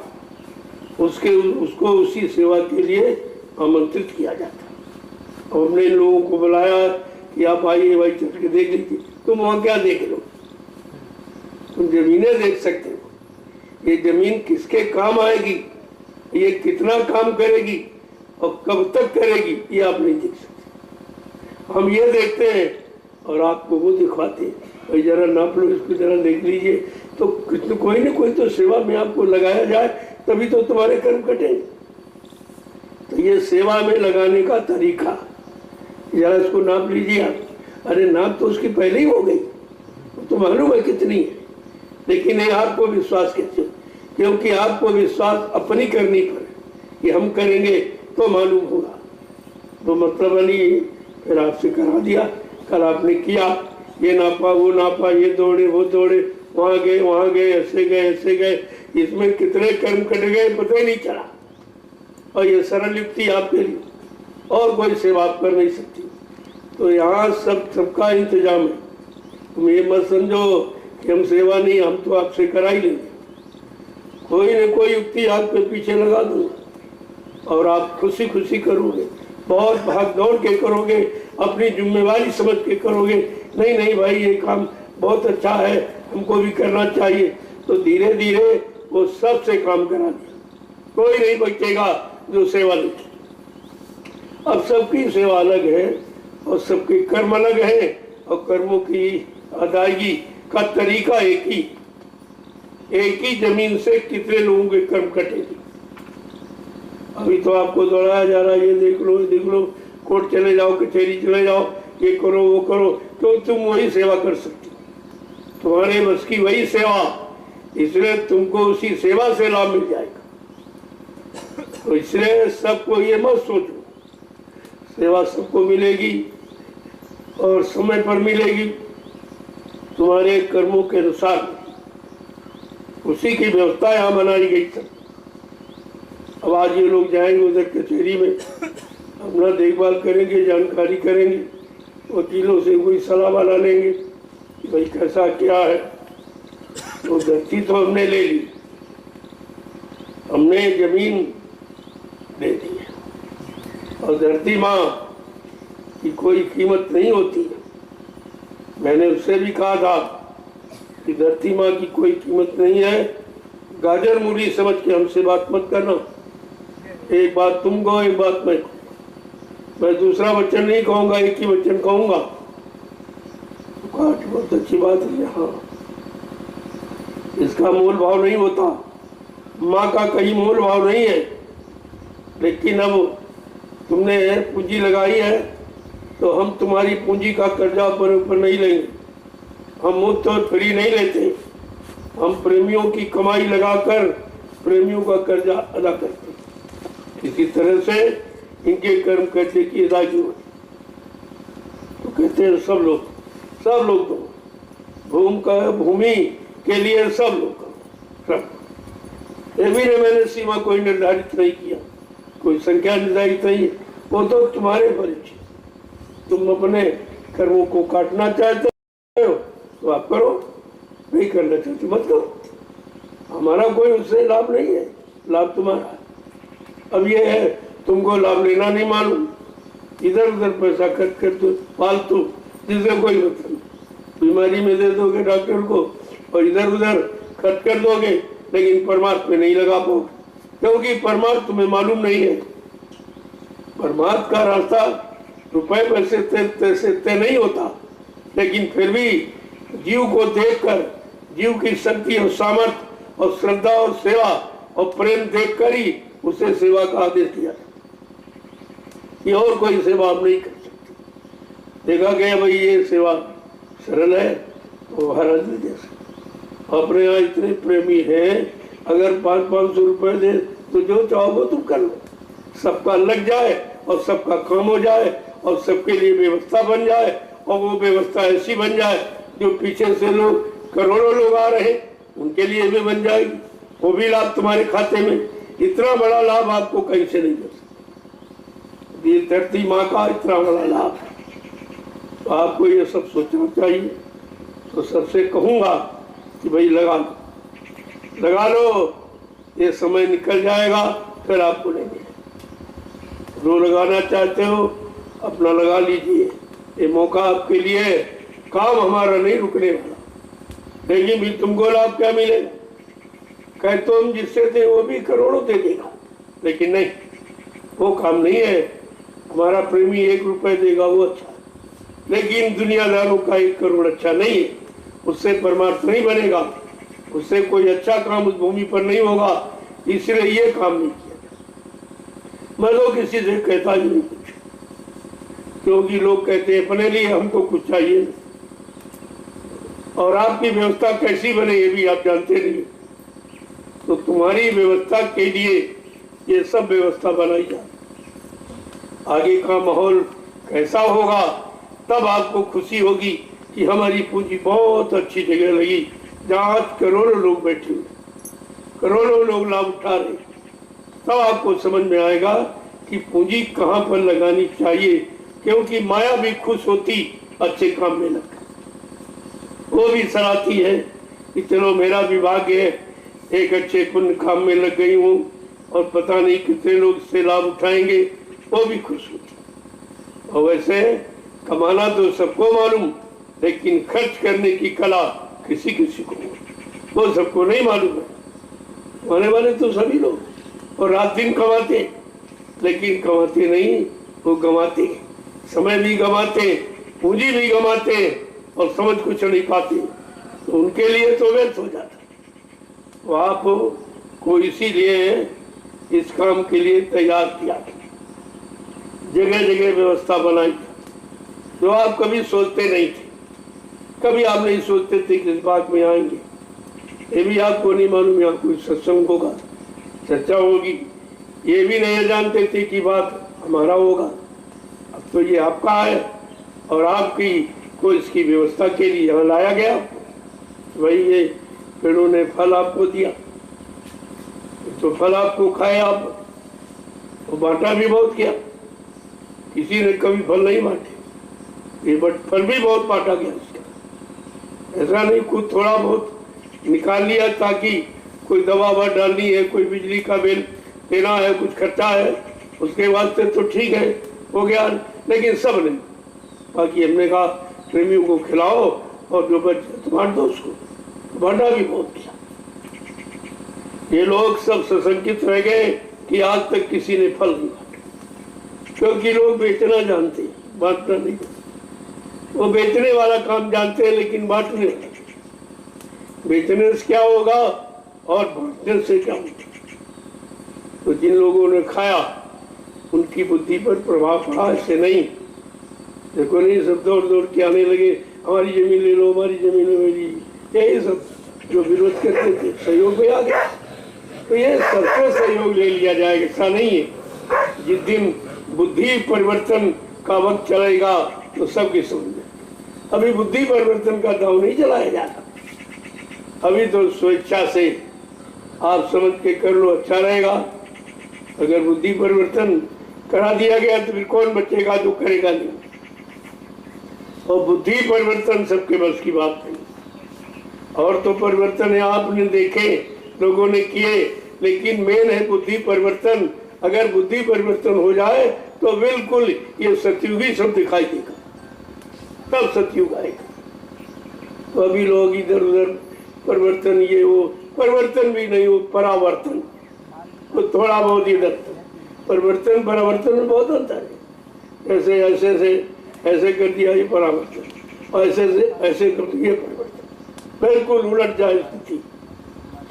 उसको उसी सेवा के लिए आमंत्रित किया जाता है। और हमने लोगों को बुलाया कि आप आइए भाई, चल के देख लीजिए। तुम वहाँ क्या देख लो? तुम जमीनें देख सकते हो। ये जमीन किसके काम आएगी, ये कितना काम करेगी और कब तक करेगी, ये आप नहीं देख सकते। हम ये देखते हैं और आपको वो दिखवाते हैं, भाई जरा नाप लो इसको, जरा देख लीजिए। तो कोई ना कोई तो सेवा में आपको लगाया जाए, तभी तो तुम्हारे कर्म कटेंगे। तो ये सेवा में लगाने का तरीका, जरा इसको नाप लीजिए आप। अरे नाप तो उसकी पहले ही हो गई, तो मालूम है कितनी है, लेकिन ये आपको विश्वास कैसे? क्योंकि आपको विश्वास अपनी करनी पर कि हम करेंगे तो मालूम होगा। तो मतलब नहीं, फिर आपसे करा दिया, कल आपने किया, ये नापा वो नापा, ये दौड़े वो दौड़े, वहाँ गए ऐसे गए, इसमें कितने कर्म कट गए पता ही नहीं चला। और ये सरल युक्ति आपके लिए, और कोई सेवा आप कर नहीं सकती। तो यहाँ सबका इंतजाम है। तुम ये मत समझो कि हम सेवा नहीं, हम तो आपसे करा ही लेंगे। कोई न कोई युक्ति आपके पीछे लगा दूंगा और आप खुशी खुशी करोगे, बहुत भाग दौड़ के करोगे, अपनी जिम्मेवारी समझ के करोगे। नहीं भाई ये काम बहुत अच्छा है, हमको भी करना चाहिए। तो धीरे धीरे वो सबसे काम करा दिया, कोई नहीं बचेगा जो सेवा नहीं। अब सबकी सेवा अलग है और सबके कर्म अलग है, और कर्मों की अदायगी का तरीका एक ही जमीन से कितने लोगों के कर्म कटेंगे। अभी तो आपको दौड़ाया जा रहा है, ये देख लो, कोर्ट चले जाओ, कचहरी चले जाओ, ये करो वो करो, तो तुम वही सेवा कर सकते हो, तुम्हारे बस की वही सेवा, इसलिए तुमको उसी सेवा से लाभ मिल जाएगा। तो इसलिए सबको ये मत सोचो, सेवा सबको मिलेगी और समय पर मिलेगी, तुम्हारे कर्मों के अनुसार। उसी की व्यवस्था यहाँ बनाई गई थी। अब आज ये लोग जाएंगे उधर कचहरी में, अपना देखभाल करेंगे, जानकारी करेंगे, वकीलों से कोई सलाह वाला लेंगे कि भाई कैसा क्या है। तो धरती तो हमने ले ली, हमने जमीन दे दी है, और धरती माँ की कोई कीमत नहीं होती है। मैंने उससे भी कहा था कि धरती माँ की कोई कीमत नहीं है, गाजर मूली समझ के हमसे बात मत करना। एक बात तुम कहो, एक बात मैं दूसरा वचन नहीं कहूँगा, एक ही वचन कहूँगा। बहुत अच्छी बात है। हाँ, इसका मोल भाव नहीं होता, माँ का कहीं मोल भाव नहीं है। लेकिन अब तुमने पूंजी लगाई है तो हम तुम्हारी पूंजी का कर्जा ऊपर नहीं लेंगे। हम मुफ्त और फ्री नहीं लेते, हम प्रेमियों की कमाई लगाकर प्रेमियों का कर्जा अदा करते हैं। किसी तरह से इनके कर्म कर्जे की अदायगी हो। तो कहते हैं सब लोग तो भूमि के लिए सब लोग। मैंने सीमा कोई निर्धारित नहीं किया, कोई संख्या निर्धारित नहीं है, वो तो तुम्हारे परिचय। तुम अपने कर्मों को काटना चाहते हो तो आप करो, नहीं करना चाहते मत करो, हमारा कोई उससे लाभ नहीं है, लाभ तुम्हारा। अब ये है तुमको लाभ लेना नहीं मालूम, इधर उधर पैसा खर्च कर दो फालतू, जिससे कोई मतलब। बीमारी में दे दोगे डॉक्टर को और इधर उधर खर्च कर दोगे, लेकिन परमात्मा में नहीं लगा पाओगे, क्योंकि परमात्मा तुम्हें मालूम नहीं है। परमात्मा का रास्ता रुपए पैसे तय नहीं होता, लेकिन फिर भी जीव को देखकर, जीव की शक्ति और सामर्थ्य और श्रद्धा और सेवा और प्रेम देखकर ही उसे सेवा का आदेश दिया। ये और कोई सेवा आप नहीं कर सकते। देखा गया भाई ये सेवा सरल है तो महाराज ने जैसे अपने यहाँ इतने प्रेमी हैं, अगर 500-500 रुपए दे तो जो चाहो तुम कर लो, सबका लग जाए और सबका काम हो जाए और सबके लिए व्यवस्था बन जाए, और वो व्यवस्था ऐसी बन जाए जो पीछे से लोग करोड़ों लोग आ रहे उनके लिए भी बन जाएगी, वो भी लाभ तुम्हारे खाते में। इतना बड़ा लाभ आपको कहीं से नहीं मिल सकता। ये धरती माँ का इतना बड़ा लाभ है, तो आपको ये सब सोचना चाहिए। तो सबसे कहूँगा कि भाई लगा लो, ये समय निकल जाएगा फिर आपको नहीं मिलेगा। जो लगाना चाहते हो अपना लगा लीजिए, ये मौका आपके लिए है। काम हमारा नहीं रुकने वाला, लेकिन भी तुमको लाभ क्या मिलेगा? कहे तो हम जिससे थे वो भी करोड़ों दे देगा, लेकिन नहीं, वो काम नहीं है। हमारा प्रेमी 1 रुपए देगा वो अच्छा, लेकिन दुनियादारों का 1 करोड़ अच्छा नहीं है। उससे परमार्थ नहीं बनेगा, उससे कोई अच्छा काम उस भूमि पर नहीं होगा, इसलिए ये काम नहीं किया। मैं तो किसी से कहता ही नहीं कुछ, क्योंकि लोग कहते हैं अपने लिए हमको कुछ चाहिए नहीं, और आपकी व्यवस्था कैसी बने ये भी आप जानते नहीं। तो तुम्हारी व्यवस्था के लिए ये सब व्यवस्था बनाई जाए। आगे का माहौल कैसा होगा तब आपको खुशी होगी कि हमारी पूंजी बहुत अच्छी जगह लगी, जहाँ करोड़ों लोग बैठे हुए, करोड़ों लोग लाभ उठा रहे। तब आपको समझ में आएगा कि पूंजी कहाँ पर लगानी चाहिए, क्योंकि माया भी खुश होती अच्छे काम में लग, वो भी सराहती है कि चलो मेरा विभाग है, एक अच्छे पुण्य काम में लग गई हूँ और पता नहीं कितने लोग इससे लाभ उठाएंगे, वो भी खुश होती। और वैसे कमाना तो सबको मालूम, लेकिन खर्च करने की कला किसी किसी को, वो सबको नहीं मालूम है। कमाने वाले तो सभी लोग और रात दिन कमाते, लेकिन कमाते नहीं, वो गंवाते, समय भी गंवाते, पूंजी भी गंवाते और समझ कुछ नहीं पाते, तो उनके लिए तो व्यर्थ हो जाता। तो आपको इसीलिए इस काम के लिए तैयार किया, जगह जगह व्यवस्था बनाई, जो आप कभी सोचते नहीं थे। कभी आप नहीं सोचते थे कि इस बात में आएंगे, ये भी आपको नहीं मालूम यहाँ कोई सत्संग होगा, चर्चा होगी, ये भी नहीं जानते थे कि बात हमारा होगा। अब तो ये आपका है और आपकी को इसकी व्यवस्था के लिए यहाँ लाया गया। वही ये पेड़ों ने फल आपको दिया, तो फल आपको खाए, आप तो बांटा भी बहुत किया, किसी ने कभी फल नहीं बांटे, ये बट फल भी बहुत बांटा गया इसका। ऐसा नहीं कुछ थोड़ा बहुत निकाल लिया ताकि कोई दवा ववा डालनी है, कोई बिजली का बिल देना है, कुछ खर्चा है, उसके वास्ते तो ठीक है हो गया, लेकिन सब नहीं। बाकी हमने कहा प्रेमियों को खिलाओ और जो बचे तो बांट दो उसको, बांटा भी बहुत किया। ये लोग सब सशंकित रह गए कि आज तक किसी ने फल नहीं बांटा, क्योंकि लोग बेचना जानते हैं, बांटना नहीं। वो बेचने वाला काम जानते हैं लेकिन बांटने वाला, बेचने से क्या होगा और बांटने से क्या होगा। तो जिन लोगों ने खाया उनकी बुद्धि पर प्रभाव पड़ा, ऐसे नहीं। देखो नहीं सब दौड़ दौड़ के आने लगे, हमारी जमीन ले लो, हमारी जमीन ले ली, यही सब जो विरोध करते थे सहयोग में आ गया। तो ये सबसे सहयोग ले लिया जाएगा, ऐसा नहीं है। जिस दिन बुद्धि परिवर्तन का वक्त चलेगा तो सबकी समझ। अभी बुद्धि परिवर्तन का दाव नहीं चलाया जाता, अभी तो स्वेच्छा से आप समझ के कर लो, अच्छा रहेगा। अगर बुद्धि परिवर्तन करा दिया गया तो फिर कौन बचेगा जो करेगा नहीं। और बुद्धि परिवर्तन सबके बस की बात नहीं। और तो परिवर्तन है आपने देखे, लोगों ने किए, लेकिन मेन है बुद्धि परिवर्तन। अगर बुद्धि परिवर्तन हो जाए तो बिल्कुल ये सतयुग ही सब दिखाई देगा, तब सतयुग आएगा। तो अभी लोग इधर उधर परिवर्तन, ये वो परिवर्तन भी नहीं, वो परावर्तन, तो थोड़ा बहुत इधर परिवर्तन परावर्तन में बहुत अंतर है। ऐसे ऐसे से ऐसे कर दिया ये परावर्तन, और ऐसे से ऐसे कर दिया परिवर्तन। बिल्कुल उलट जाए स्थिति,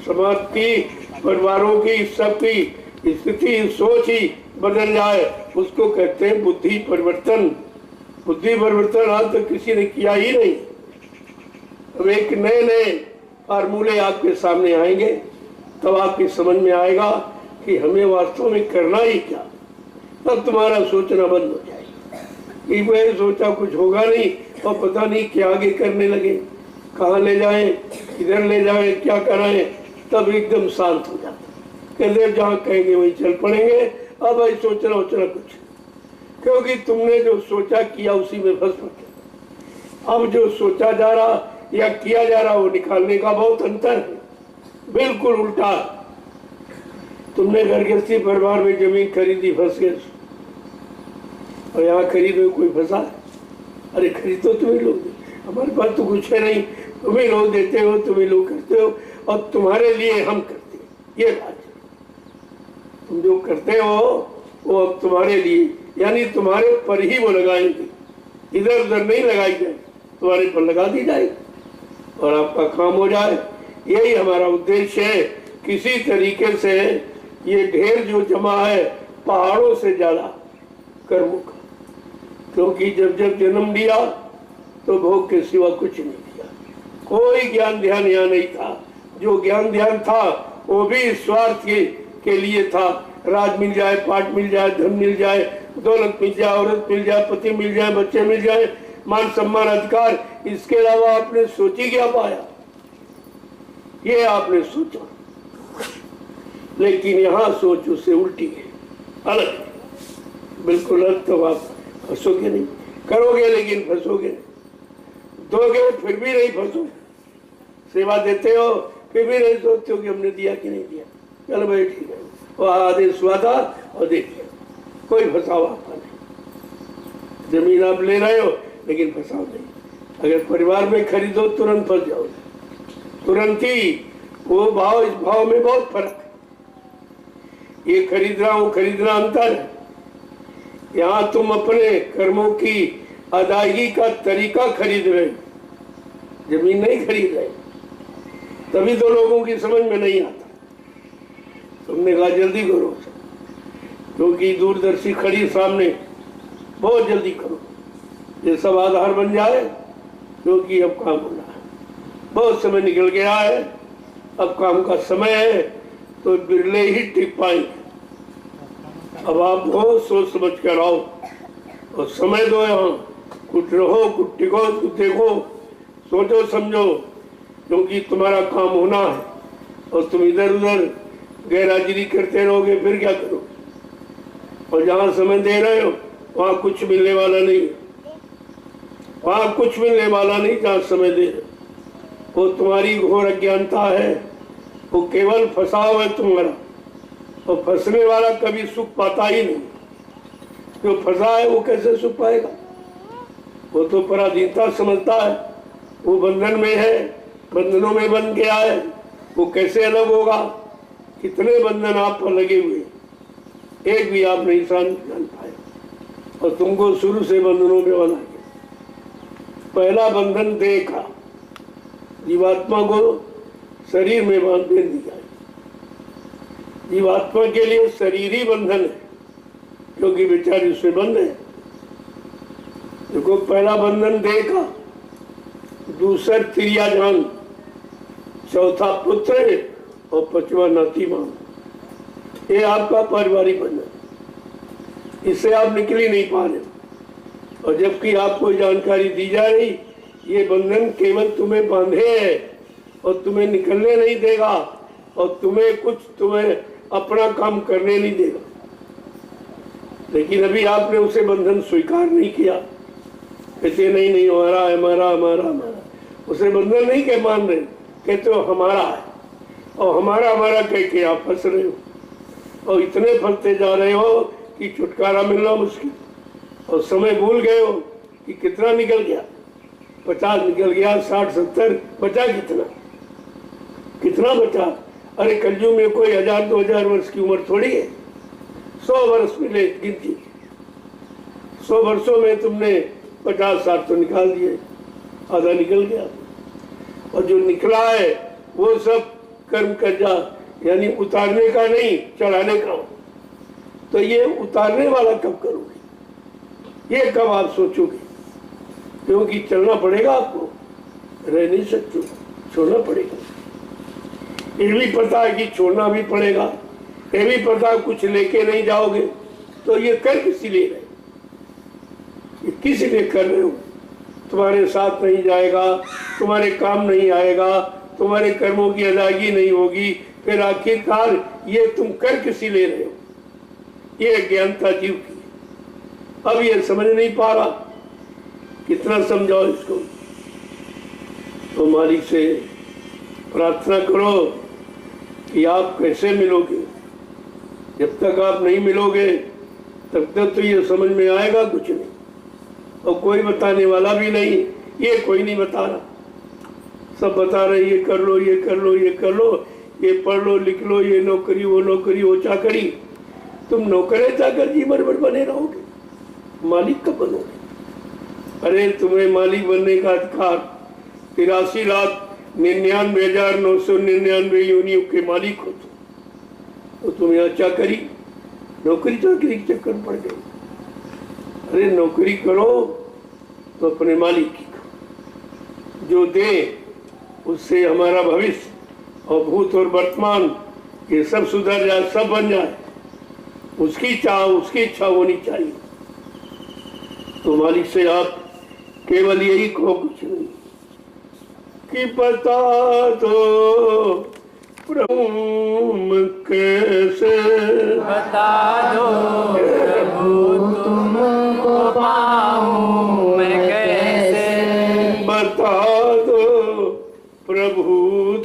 समाज की, परिवारों की, सबकी स्थिति, सोच ही बदल जाए, उसको कहते हैं बुद्धि परिवर्तन। बुद्धि परिवर्तन आज तक किसी ने किया ही नहीं। अब एक नए नए फार्मूले आपके सामने आएंगे, तब आपकी समझ में आएगा कि हमें वास्तव में करना ही क्या। तब तुम्हारा सोचना बंद हो जाएगा कि मैं सोचा कुछ होगा नहीं, और पता नहीं क्या आगे करने लगे, कहाँ ले जाएं, किधर ले जाएं, क्या कराएं। तब एकदम शांत हो जाता, कहते जहाँ कहेंगे वहीं चल पड़ेंगे। अब भाई सोचना वोचना कुछ, क्योंकि तुमने जो सोचा किया उसी में फंस पड़े। अब जो सोचा जा रहा या किया जा रहा वो निकालने का बहुत अंतर है, बिल्कुल उल्टा। तुमने घर गृहस्थी परिवार में जमीन खरीदी, फंस गए, और यहाँ खरीद में कोई फंसा? अरे खरीद तो तुम्हें लोग, हमारे पास तो कुछ है नहीं, तुम्हें लोग देते हो, तुम्हें लोग करते हो, और तुम्हारे लिए हम करते हैं। ये बात तुम जो करते हो वो अब तुम्हारे लिए, यानी तुम्हारे पर ही वो लगाएंगे, इधर उधर नहीं लगाई जाए, तुम्हारे पर लगा दी जाए और आपका काम हो जाए। यही हमारा उद्देश्य है। किसी तरीके से ये ढेर जो जमा है पहाड़ों से ज्यादा कर्मों का, क्योंकि जब जब जन्म लिया तो भोग के सिवा कुछ नहीं दिया, कोई ज्ञान ध्यान यहाँ नहीं था। जो ज्ञान ध्यान था वो भी स्वार्थ के लिए था। राज मिल जाए, पाठ मिल जाए, धन मिल जाए, दौलत मिल जाए, औरत मिल जाए, पति मिल जाए, बच्चे मिल जाए, मान सम्मान अधिकार, इसके अलावा आपने सोच ही क्या पाया? ये आपने सोचा, लेकिन यहाँ सोच उससे उल्टी है, अलग, बिल्कुल अलग। तो आप फंसोगे नहीं, करोगे लेकिन फंसोगे, दोगे फिर भी नहीं फंसोगे, सेवा देते हो फिर भी नहीं सोचते हो कि हमने दिया कि नहीं दिया, चलो भाई ठीक है, वो आदेश हुआ था और दे दिया, कोई फंसाव आपका नहीं। जमीन आप ले रहे हो लेकिन फंसाव नहीं। अगर परिवार में खरीदो तुरंत फंस जाओगे, तुरंत ही। वो भाव इस भाव में बहुत फर्क है। ये खरीद रहा हूं, खरीदना अंतर है। यहाँ तुम अपने कर्मों की अदायगी का तरीका खरीद रहे, जमीन नहीं खरीद रहे। तभी तो लोगों की समझ में नहीं आता। तुमने कहा जल्दी करो, क्योंकि दूरदर्शी खड़ी सामने, बहुत जल्दी करो, ये सब आधार बन जाए, क्योंकि अब काम होना है, बहुत समय निकल गया है, अब काम का समय है, तो बिरले ही टिक पाएंगे। अब आप बहुत सोच समझ कर आओ और समय दो, यहाँ कुछ रहो, कुछ टिको, कुछ देखो, सोचो समझो, क्योंकि तुम्हारा काम होना है। और तुम इधर उधर गैरहाजिरी करते रहोगे फिर क्या करो? और जहाँ समय दे रहे हो वहाँ कुछ मिलने वाला नहीं, वहाँ कुछ मिलने वाला नहीं जहाँ समय दे रहे हो। वो तुम्हारी घोर अज्ञानता है, वो केवल फंसाव है तुम्हारा, और फंसने वाला कभी सुख पाता ही नहीं। जो फंसा है वो कैसे सुख पाएगा? वो तो पराधीनता समझता है, वो बंधन में है, बंधनों में बंध गया है, वो कैसे अलग होगा? कितने बंधन आप पर लगे हुए, एक भी आप नहीं जान पाए, और तुमको शुरू से बंधनों में बना दिया। पहला बंधन देह का, जीवात्मा को शरीर में बांध दिया। जीवात्मा के लिए शरीर ही बंधन है, क्योंकि बेचारी उससे बंध है। देखो, पहला बंधन देह का, दूसरा त्रियाजान, चौथा पुत्र, और पांचवा नातीमान। ये आपका पारिवारिक बंधन, इससे आप निकल ही नहीं पा रहे। और जबकि आपको जानकारी दी जा रही, ये बंधन केवल तुम्हें बांधे है और तुम्हें निकलने नहीं देगा, और तुम्हें अपना काम करने नहीं देगा। लेकिन अभी आपने उसे बंधन स्वीकार नहीं किया, कहते नहीं हमारा है, हमारा। उसे बंधन नहीं कह मान रहे, कहते हो हमारा है, और हमारा कह के आप फंस रहे हो, और इतने फंसते जा रहे हो कि छुटकारा मिलना मुश्किल। और समय भूल गए हो कि कितना निकल गया, 50 निकल गया, 60 70 बचा कितना बचा? अरे कलयुग में कोई 1000-2000 वर्ष की उम्र थोड़ी है, 100 वर्ष मिले गिनती, 100 वर्षों में तुमने 50-60 तो निकाल दिए, आधा निकल गया। और जो निकला है वो सब कर्म कर्जा, यानी उतारने का नहीं, चढ़ाने का हो। तो ये उतारने वाला कब करोगे, ये कब आप सोचोगे? क्योंकि चलना पड़ेगा आपको, रह नहीं सकते, छोड़ना पड़ेगा। ये भी पता है कि छोड़ना भी पड़ेगा, ये भी पता है कुछ लेके नहीं जाओगे। तो ये कर किस लिए रहे, ये किस लिए कर रहे हो? तुम्हारे साथ नहीं जाएगा, तुम्हारे काम नहीं आएगा, तुम्हारे कर्मों की अदायगी नहीं होगी, फिर आखिरकार ये तुम कर किस लिए रहे हो? ये अज्ञानता जीव की। अब ये समझ नहीं पा रहा, कितना समझाओ इसको। तो मालिक से प्रार्थना करो कि आप कैसे मिलोगे। जब तक आप नहीं मिलोगे तब तक तो ये समझ में आएगा कुछ नहीं, और कोई बताने वाला भी नहीं। ये कोई नहीं बता रहा, सब बता रहे ये कर लो, ये कर लो, ये कर लो, ये पढ़ लो, लिख लो, ये नौकरी, वो चाकरी। तुम नौकरे चाकर जीवन भर बने रहोगे, मालिक कब बनोगे? अरे तुम्हें मालिक बनने का अधिकार 83,99,999 योनियों के मालिक हो तो तुम यहाँ चाकरी, नौकरी चाकरी के चक्कर पड़ गए। अरे नौकरी करो तो अपने मालिक की करो, जो दे उससे हमारा भविष्य और भूत और वर्तमान ये सब सुधर जाए, सब बन जाए, उसकी चाह, उसकी इच्छा होनी चाहिए। तो मालिक से आप केवल यही कहो, कुछ नहीं, कि बता दो प्रभु कैसे, बता दो प्रभु तुमको पाऊं मैं कैसे, बता दो प्रभु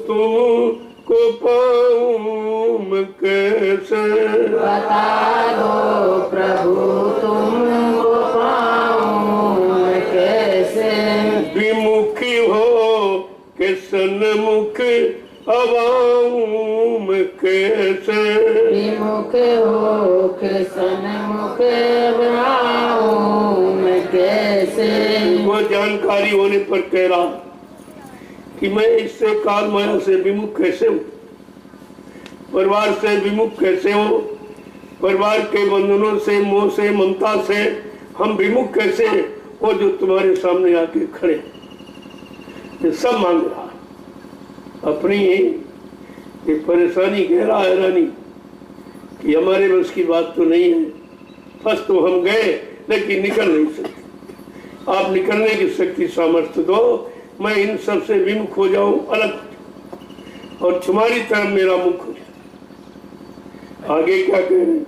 तुमको पाऊं मैं कैसे, बता दो प्रभु तुमको पाऊं मैं कैसे, विमुखी हो के सन्मुख अवाऊं मैं कैसे, विमुख हो के सन्मुख अवाऊं मैं कैसे। वो जानकारी होने पर कह रहा कि मैं इससे काल माया से विमुख कैसे हूँ, परिवार से विमुख कैसे हो, परिवार के बंधनों से, मोह से, ममता से हम विमुख कैसे हो, जो तुम्हारे सामने आके खड़े। ये सब मांग रहा है अपनी ये परेशानी, कह रहा है रानी कि हमारे बस की बात तो नहीं है, फंस तो हम गए लेकिन निकल नहीं सकते। आप निकलने की शक्ति सामर्थ्य दो, मैं इन सब से विमुख हो जाऊं, अलग हो जाऊं और तुम्हारी तरफ मेरा मुख हो जाए। आगे क्या कह रहे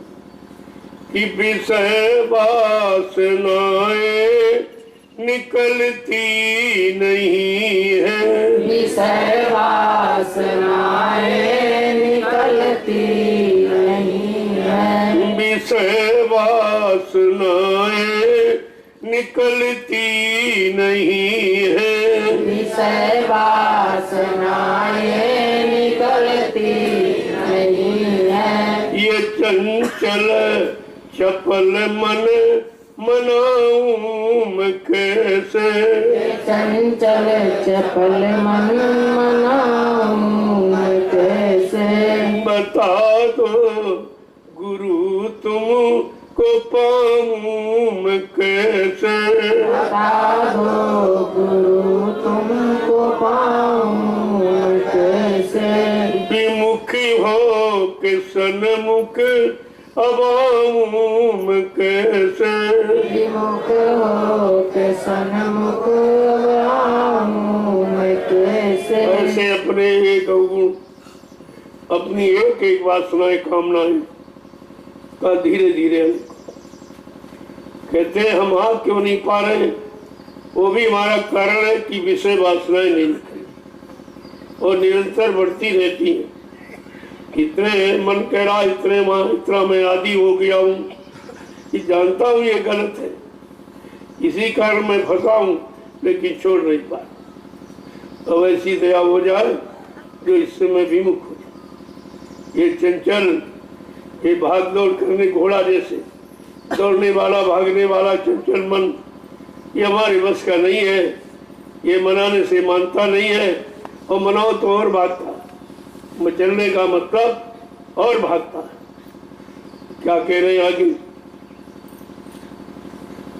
कि विषय वासनाएं निकलती नहीं है, विषय वासनाएं निकलती नहीं है, विषय वासनाएं निकलती नहीं है, विषय वासनाएं निकलती नहीं है, ये चंचल चपल मन मनाऊं मैं कैसे, चंचल चपल मन मनाऊं मैं कैसे, बता दो गुरु तुमको पाऊं मैं कैसे, बता दो गुरु तुमको पाऊं मैं कैसे, विमुखी हो के सन्मुख अवाऊं मैं कैसे, विमुख हो के सन्मुख अवाऊं मैं कैसे। ऐसे अपने एक अवगुण, अपनी एक एक वासनाएं, कामनाएं का धीरे धीरे कहते हैं हम हाथ क्यों नहीं पा रहे, वो भी हमारा कारण है कि विषय वासनाएं नहीं निकली और निरंतर बढ़ती रहती है। कितने मन कह रहा इतना मैं आदी हो गया हूँ कि जानता हूँ ये गलत है, इसी कारण मैं फंसा हूँ लेकिन छोड़ नहीं पा। अब ऐसी दया हो जाए जो इससे मैं विमुख हो जाऊँ। ये चंचल, ये भाग दौड़ करने घोड़ा जैसे दौड़ने वाला, भागने वाला चंचल मन, ये हमारे बस का नहीं है, ये मनाने से मानता नहीं है। और मनाओ तो और भागता है। मचलने का मतलब और भागता है। क्या कह रहे हैं आगे?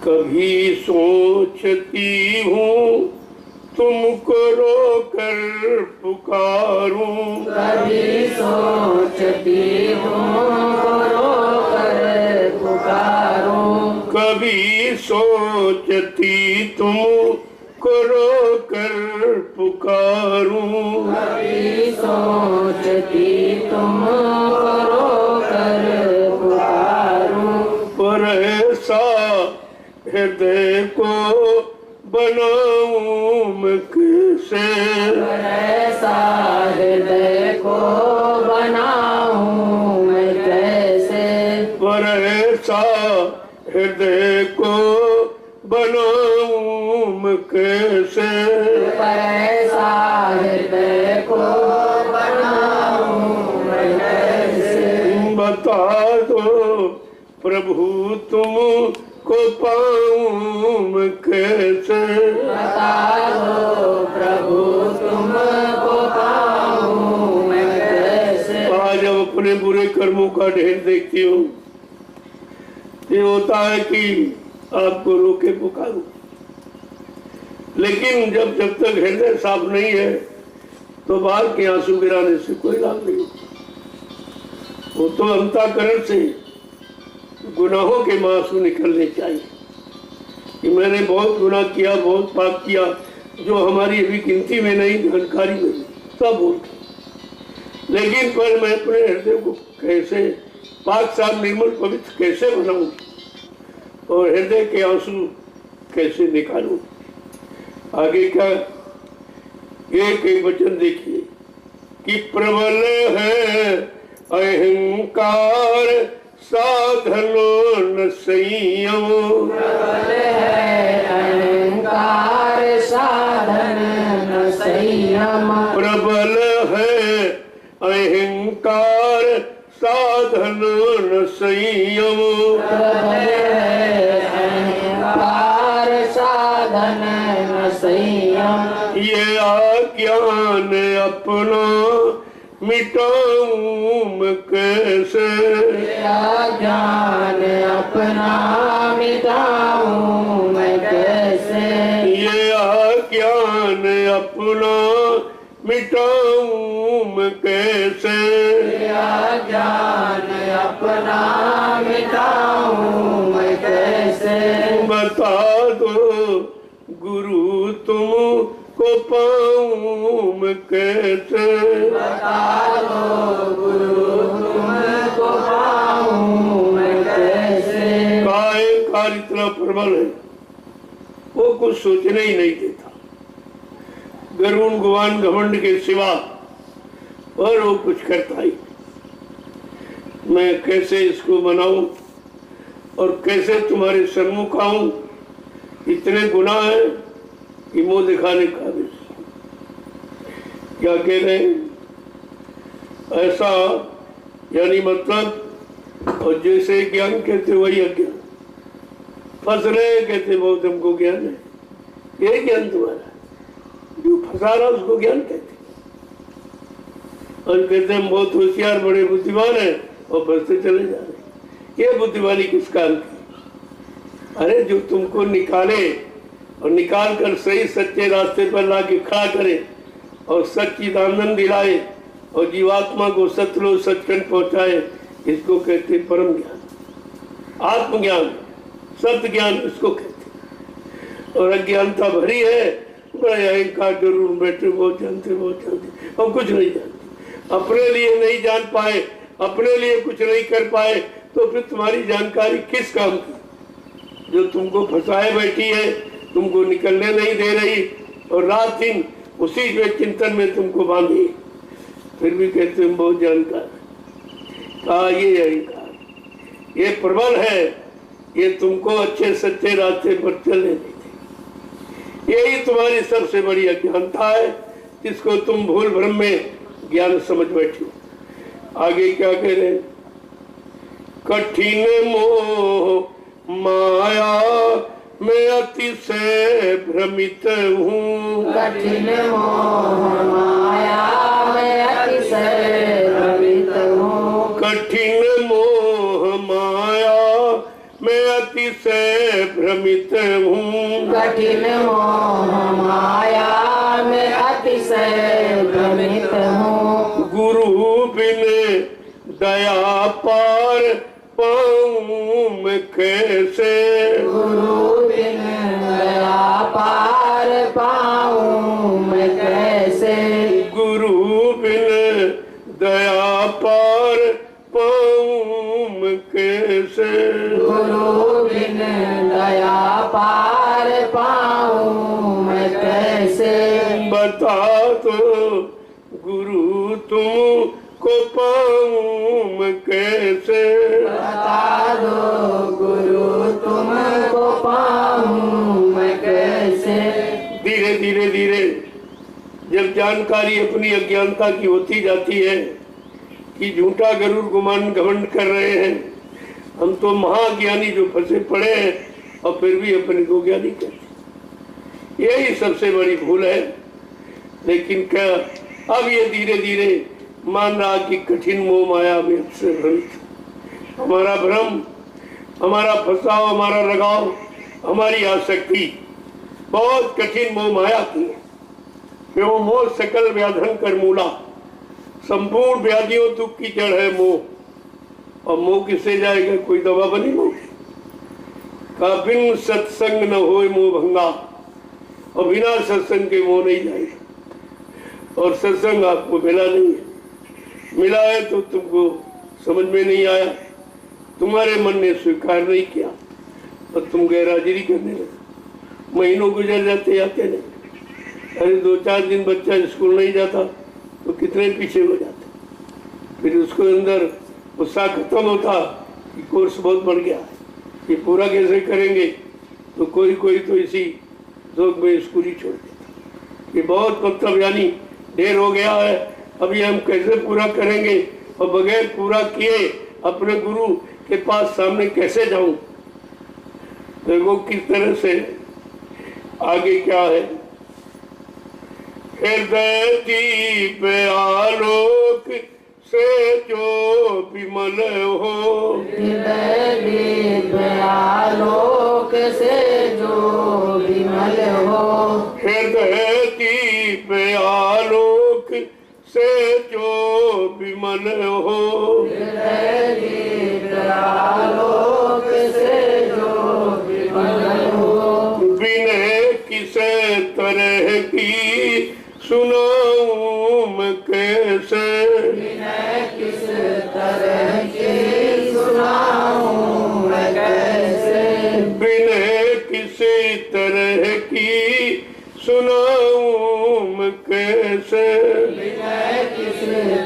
कभी सोचती हूँ तुमको रोकर पुकारूं, कभी सोचती हूँ रोकर पुकारूं, कभी सोचती तुमको रोकर पुकारूं, कभी सोचती तुमको रोकर पुकारूं, पर ऐसा हृदय को बनाऊं मैं कैसे, ऐसा हृदय को बनाऊं मैं कैसे, पर ऐसा हृदय को बनाऊं मैं कैसे, पर ऐसा हृदय को बनाऊं मैं कैसे, बता दो प्रभु तुम को पाऊं मैं कैसे, बता दो प्रभु तुमको पाऊं मैं कैसे। आज जब अपने बुरे कर्मों का ढेर देखती हूँ, ये होता है कि आपको रोके पुकारूं, लेकिन जब तक हृदय साफ नहीं है तो बाहर के आंसू गिराने से कोई लाभ नहीं। वो तो अंतःकरण से गुनाहों के आंसू निकलने चाहिए कि मैंने बहुत गुनाह किया, बहुत पाप किया, जो हमारी अभी गिनती में नहीं, जानकारी में सब होता। लेकिन पर मैं अपने हृदय को कैसे पाक साफ निर्मल पवित्र कैसे बनाऊं और हृदय के आंसू कैसे निकालूं। आगे का एक एक वचन देखिए कि प्रबल है अहंकार साधनो न संयम, प्रबल है अहंकार साधन न संयम, प्रबल है अहंकार साधन न संयम, प्रबल है अहंकार साधन न संयम, ये अज्ञान अपना मिटाऊं मैं कैसे, ज्ञान अपना मिटाऊं मैं कैसे, ये अज्ञान अपना मिटाऊं मैं कैसे, ज्ञान अपना मिटाऊं मैं कैसे, बता दो गुरु तुम को पाऊं मैं कैसे, बता दो गुरु तुमको पाऊं मैं कैसे। कायकार इतना प्रबल है वो कुछ सोचने ही नहीं देता, गरुण गुमान घमंड के सिवा और वो कुछ करता ही। मैं कैसे इसको बनाऊं और कैसे तुम्हारे सन्मुख आऊं, इतने गुनाह है कि मुंह दिखाने का भी। क्या कह रहे हैं? ऐसा यानी मतलब, और जैसे ज्ञान कहते वही अज्ञान, फंस रहे कहते बहुत हमको ज्ञान है, ये ज्ञान तुम्हारा, जो फंसा रहा उसको ज्ञान कहते, और कहते हम बहुत होशियार बड़े बुद्धिमान है और फंसते चले जा रहे। ये बुद्धिमानी किस काम की? अरे जो तुमको निकाले और निकाल कर सही सच्चे रास्ते पर लाके खड़ा करे और सच्चिदानंद दिलाए और जीवात्मा को सतलो सचखंड पहुंचाए, इसको कहते परम ज्ञान, आत्मज्ञान, सत्य ज्ञान इसको कहते। और अज्ञानता भरी है, बड़े अहंकार जरूर बैठे, बहुत जानते और कुछ नहीं जानते, अपने लिए नहीं जान पाए, अपने लिए कुछ नहीं कर पाए, तो फिर तुम्हारी जानकारी किस काम की? जो तुमको फंसाए बैठी है, तुमको निकलने नहीं दे रही और रात दिन उसी के चिंतन में तुमको बांधी, फिर भी कहते हैं बहुत जानकार। कहा ये अहंकार, ये प्रबल है, ये तुमको अच्छे सच्चे रास्ते पर चलने नहीं देती। यही तुम्हारी सबसे बड़ी अज्ञानता है, जिसको तुम भूल भ्रम में ज्ञान समझ बैठे हो। आगे क्या कह रहे? कठिन मोह माया मैं अतिशय भ्रमित हूँ। कठिन मोह माया में अतिशय भ्रमित हूँ। कठिन मोह माया मैं अतिशय भ्रमित हूँ। कठिन मोह माया में अतिशय भ्रमित हूँ। गुरु बिन दया पार पाऊँ मैं कैसे। गुरु बिन दया पार पाऊँ मैं कैसे। गुरु बिन दया पार पाऊँ मैं कैसे। गुरु बिन दया पार पाऊँ मैं कैसे। बता दो गुरु तुम को पाऊँ मैं कैसे। बता दो गुरु तुमको पाऊँ मैं कैसे। धीरे धीरे धीरे जब जानकारी अपनी अज्ञानता की होती जाती है कि झूठा गरुड़ गुमान घमंड कर रहे हैं, हम तो महाज्ञानी जो फंसे पड़े हैं और फिर भी अपने को ज्ञानी कहते, यही सबसे बड़ी भूल है। लेकिन क्या अब ये धीरे धीरे मान रहा कि कठिन मोह माया में अक्सर भ्रमित, हमारा भ्रम, हमारा फंसाव, हमारा लगाव, हमारी आसक्ति बहुत कठिन मोह माया की है। वो मोह सकल व्याधन कर मूला, संपूर्ण व्याधियों दुख की जड़ है मोह। और मोह किससे जाएगा, कोई दवा बनी मोह की। का बिन सत्संग न होए मोह भंगा, और बिना सत्संग के मोह नहीं जाएगा। और सत्संग आपको मिला नहीं है, मिला है तो तुमको समझ में नहीं आया, तुम्हारे मन ने स्वीकार नहीं किया और तुम गैरहाजिरी करने लगे। महीनों गुजर जाते आते नहीं। अरे 2-4 दिन बच्चा स्कूल नहीं जाता तो कितने पीछे हो जाते, फिर उसको अंदर उत्साह खत्म होता कि कोर्स बहुत बढ़ गया है, ये पूरा कैसे करेंगे। तो कोई कोई तो इसी जोग में स्कूल ही छोड़ देता, ये बहुत मतलब यानी ढेर हो गया है, अभी हम कैसे पूरा करेंगे और बगैर पूरा किए अपने गुरु के पास सामने कैसे जाऊं। देखो किस तरह से आगे क्या है। हृदय दीप आलोक से जो विमल हो, हृदय दीप आलोक से जो विमल हो। हृदय दीप आलोक से जो विमल हो। हृदय दीप आलोक से जो विमल हो। बिन किसे तरह की सुनाऊं मैं कैसे। बिन किस तरह की सुनाऊं मैं कैसे। बिन किसी तरह की सुनाऊं मैं कैसे। बिन किस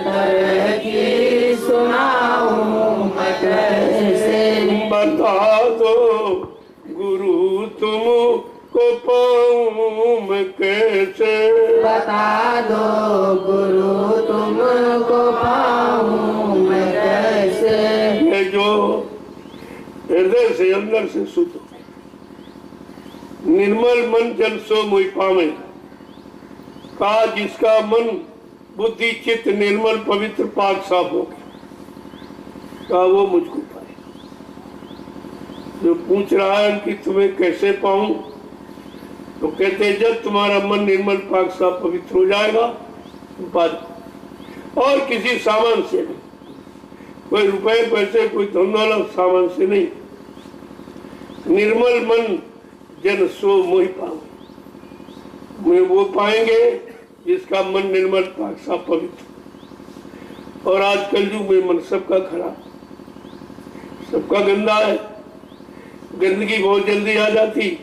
तरह की सुनाऊं मैं कैसे। बता दो गुरु तुम को पाऊं मैं कैसे। बता दो गुरु तुमको पाऊं मैं कैसे। ये जो हृदय से अंदर से शुद्ध हो, निर्मल मन जल सो मुझ पावे, का जिसका मन बुद्धि चित्त निर्मल पवित्र पाक साफ हो गया, का वो मुझको पाए। जो पूछ रहा है कि तुम्हें कैसे पाऊं, तो कहते हैं जब तुम्हारा मन निर्मल पाक साफ पवित्र हो जाएगा तुम पा जाओ। और किसी सामान से नहीं, कोई रुपए पैसे कोई धन दौलत सामान से नहीं। निर्मल मन जन सो मोहि पाऊं, मैं वो पाएंगे जिसका मन निर्मल पाक साफ पवित्र। और आज कलयुग में मन सबका खराब, सबका गंदा है। गंदगी बहुत जल्दी आ जाती,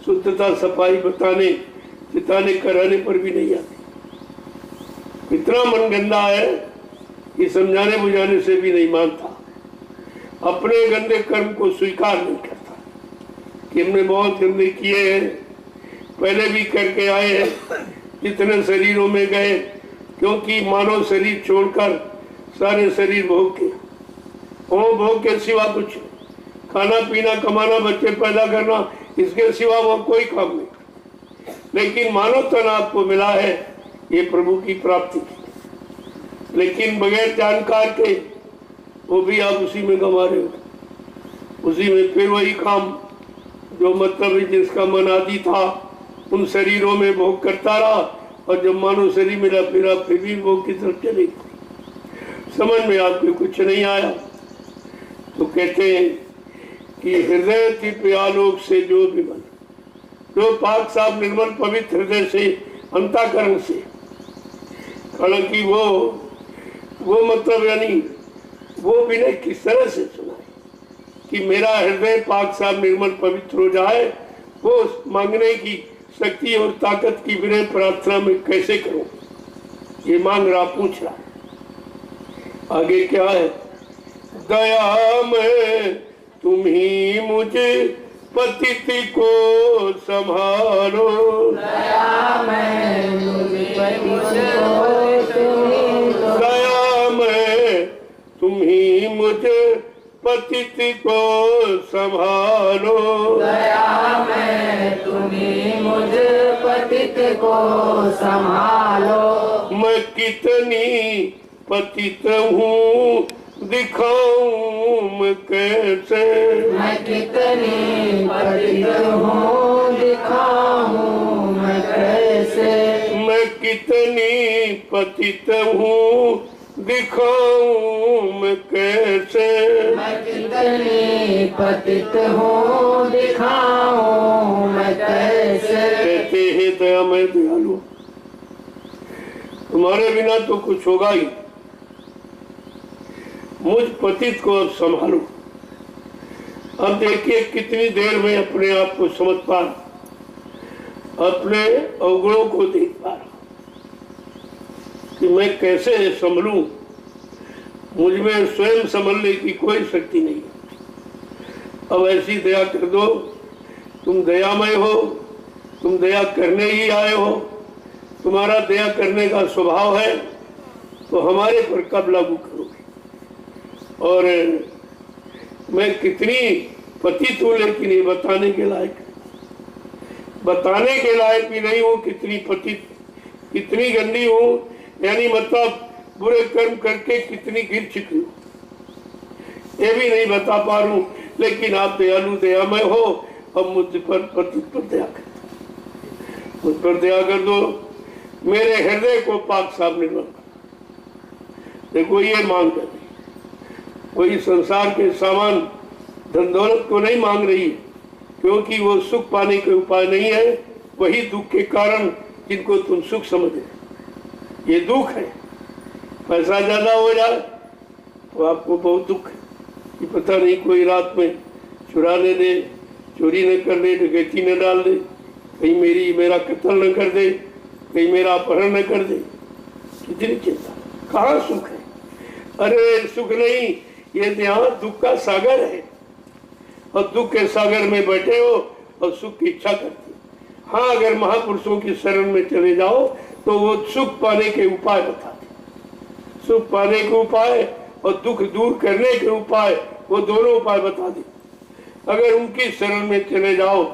शुद्धता सफाई बताने चिताने कराने पर भी नहीं आती। इतना मन गंदा है कि समझाने बुझाने से भी नहीं मानता, अपने गंदे कर्म को स्वीकार नहीं करता कि हमने बहुत गंदे किए हैं, पहले भी करके आए हैं, जितने शरीरों में गए, क्योंकि मानव शरीर छोड़कर सारे शरीर भोग के, वो भोग के सिवा कुछ खाना पीना कमाना बच्चे पैदा करना इसके सिवा वह कोई काम नहीं। लेकिन मानव तन आपको मिला है, ये प्रभु की प्राप्ति की, लेकिन बगैर जानकार के वो भी आप उसी में गंवा रहे हो। उसी में फिर वही काम जो मतलब जिसका मन आदि था उन शरीरों में भोग करता रहा, और जब मानव शरीर मिला फिर भी भोग की तरफ चले। समझ में आपको कुछ नहीं आया तो कहते हैं कि हृदय की आलोक से जो भी मन, जो पाक साफ निर्मल पवित्र हृदय से, अंतःकरण से, हालांकि वो मतलब यानी वो विनय किस तरह से सुना है कि मेरा हृदय पाक साफ निर्मल पवित्र हो जाए, वो मांगने की शक्ति और ताकत की विनय प्रार्थना में कैसे करूं, ये मांग रहा, पूछ रहा। आगे क्या है? दया में तुम ही मुझे पतित को संभालो, दया में मुझे पतित को, दया में तुम ही मुझे पतित को संभालो, दया में तुम्ही मुझे पतित को संभालो। मैं कितनी पतित हूँ दिखाऊं मैं कैसे, मैं कितनी पतित हूँ दिखाऊं मैं कैसे, मैं कितनी पतित हूँ दिखाऊं मैं कैसे, मैं कितनी पतित हूँ दिखाऊं मैं कैसे। कहते हैं दया मैं दयालु, तुम्हारे बिना तो कुछ होगा ही, मुझ पतित को अब संभालो। अब देखिए कितनी देर में अपने आप को समझ पा रहा, अपने अवगुणों को देख पा रहा कि मैं कैसे संभलूं। मुझ में स्वयं संभलने की कोई शक्ति नहीं। अब ऐसी दया कर दो, तुम दयामय हो, तुम दया करने ही आए हो, तुम्हारा दया करने का स्वभाव है, तो हमारे पर कब लागू करोगे। और मैं कितनी पतित हूँ लेकिन ये बताने के लायक, बताने के लायक भी नहीं हूँ कितनी पतित, कितनी गंदी हूँ, यानी मतलब बुरे कर्म करके कितनी गिर चुकी हूँ, ये भी नहीं बता पा रहा हूँ। लेकिन आप दयालु दयामय हो, अब मुझ पर पतित पर दया कर, मुझ पर दया कर दो, मेरे हृदय को पाक साफ निर्मल कर। देखो ये मांग कर, कोई संसार के सामान धन दौलत को नहीं मांग रही, क्योंकि वो सुख पाने के उपाय नहीं है, वही दुख के कारण जिनको तुम सुख समझे, ये दुख है। पैसा ज्यादा हो जाए तो आपको बहुत दुख है कि पता नहीं कोई रात में चुरा ले दे, चोरी न कर दे, डकैती न डाल दे, कहीं मेरा कत्ल न कर दे, कहीं मेरा अपहरण न कर दे, कितनी चिंता। कहाँ सुख है? अरे सुख नहीं, ये यहाँ दुख का सागर है, और दुख के सागर में बैठे हो और सुख की इच्छा करते हो। हाँ, अगर महापुरुषों की शरण में चले जाओ तो वो सुख पाने के उपाय बताते, सुख पाने के उपाय और दुख दूर करने के उपाय, वो दोनों उपाय बता दे। अगर उनकी शरण में चले जाओ,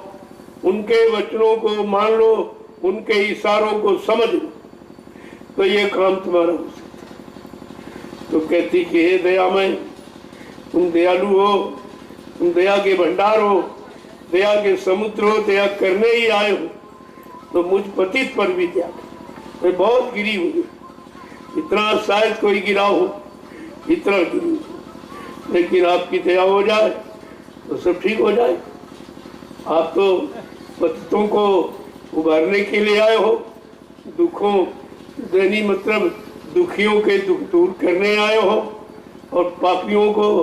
उनके वचनों को मान लो, उनके इशारों को समझ लो, तो ये काम तुम्हारा हो सकता। तो कहती कि हे दयामय, तुम दयालु हो, तुम दया के भंडार हो, दया के समुद्र हो, दया करने ही आए हो, तो मुझ पतित पर भी दया कर। मैं बहुत गिरी हुई, इतना शायद कोई गिरा हो, इतना गिरी हो, लेकिन आपकी दया हो जाए तो सब ठीक हो जाए। आप तो पतितों को उबारने के लिए आए हो, दुखों देनी मतलब दुखियों के दुख दूर करने आए हो, और पापियों को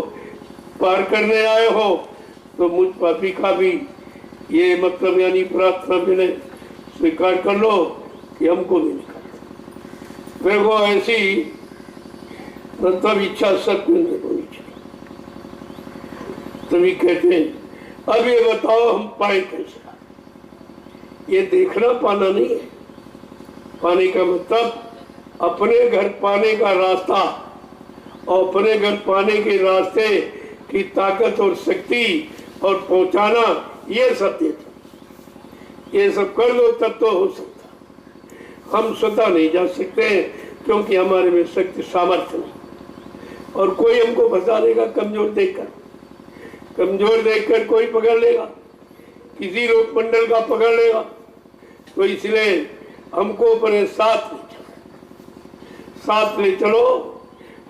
पार करने आए हो, तो मुझ पापी का भी ये मतलब यानी प्रार्थना विनय स्वीकार कर लो कि हमको भी निकाल। देखो ऐसी मतलब इच्छा सबको नहीं होनी चाहिए। तभी कहते हैं अब ये बताओ हम पाए कैसे। ये देखना पाना नहीं है, पाने का मतलब अपने घर पाने का रास्ता, और अपने घर पाने के रास्ते की ताकत और शक्ति और पहुंचाना, ये सत्य था। ये सब कर लो तब तो हो सकता। हम स्वतः नहीं जा सकते क्योंकि हमारे में शक्ति सामर्थ्य नहीं, और कोई हमको फंसा देगा कमजोर देखकर कोई पकड़ लेगा, किसी रूप मंडल का पकड़ लेगा। तो इसलिए हमको अपने साथ ले चलो।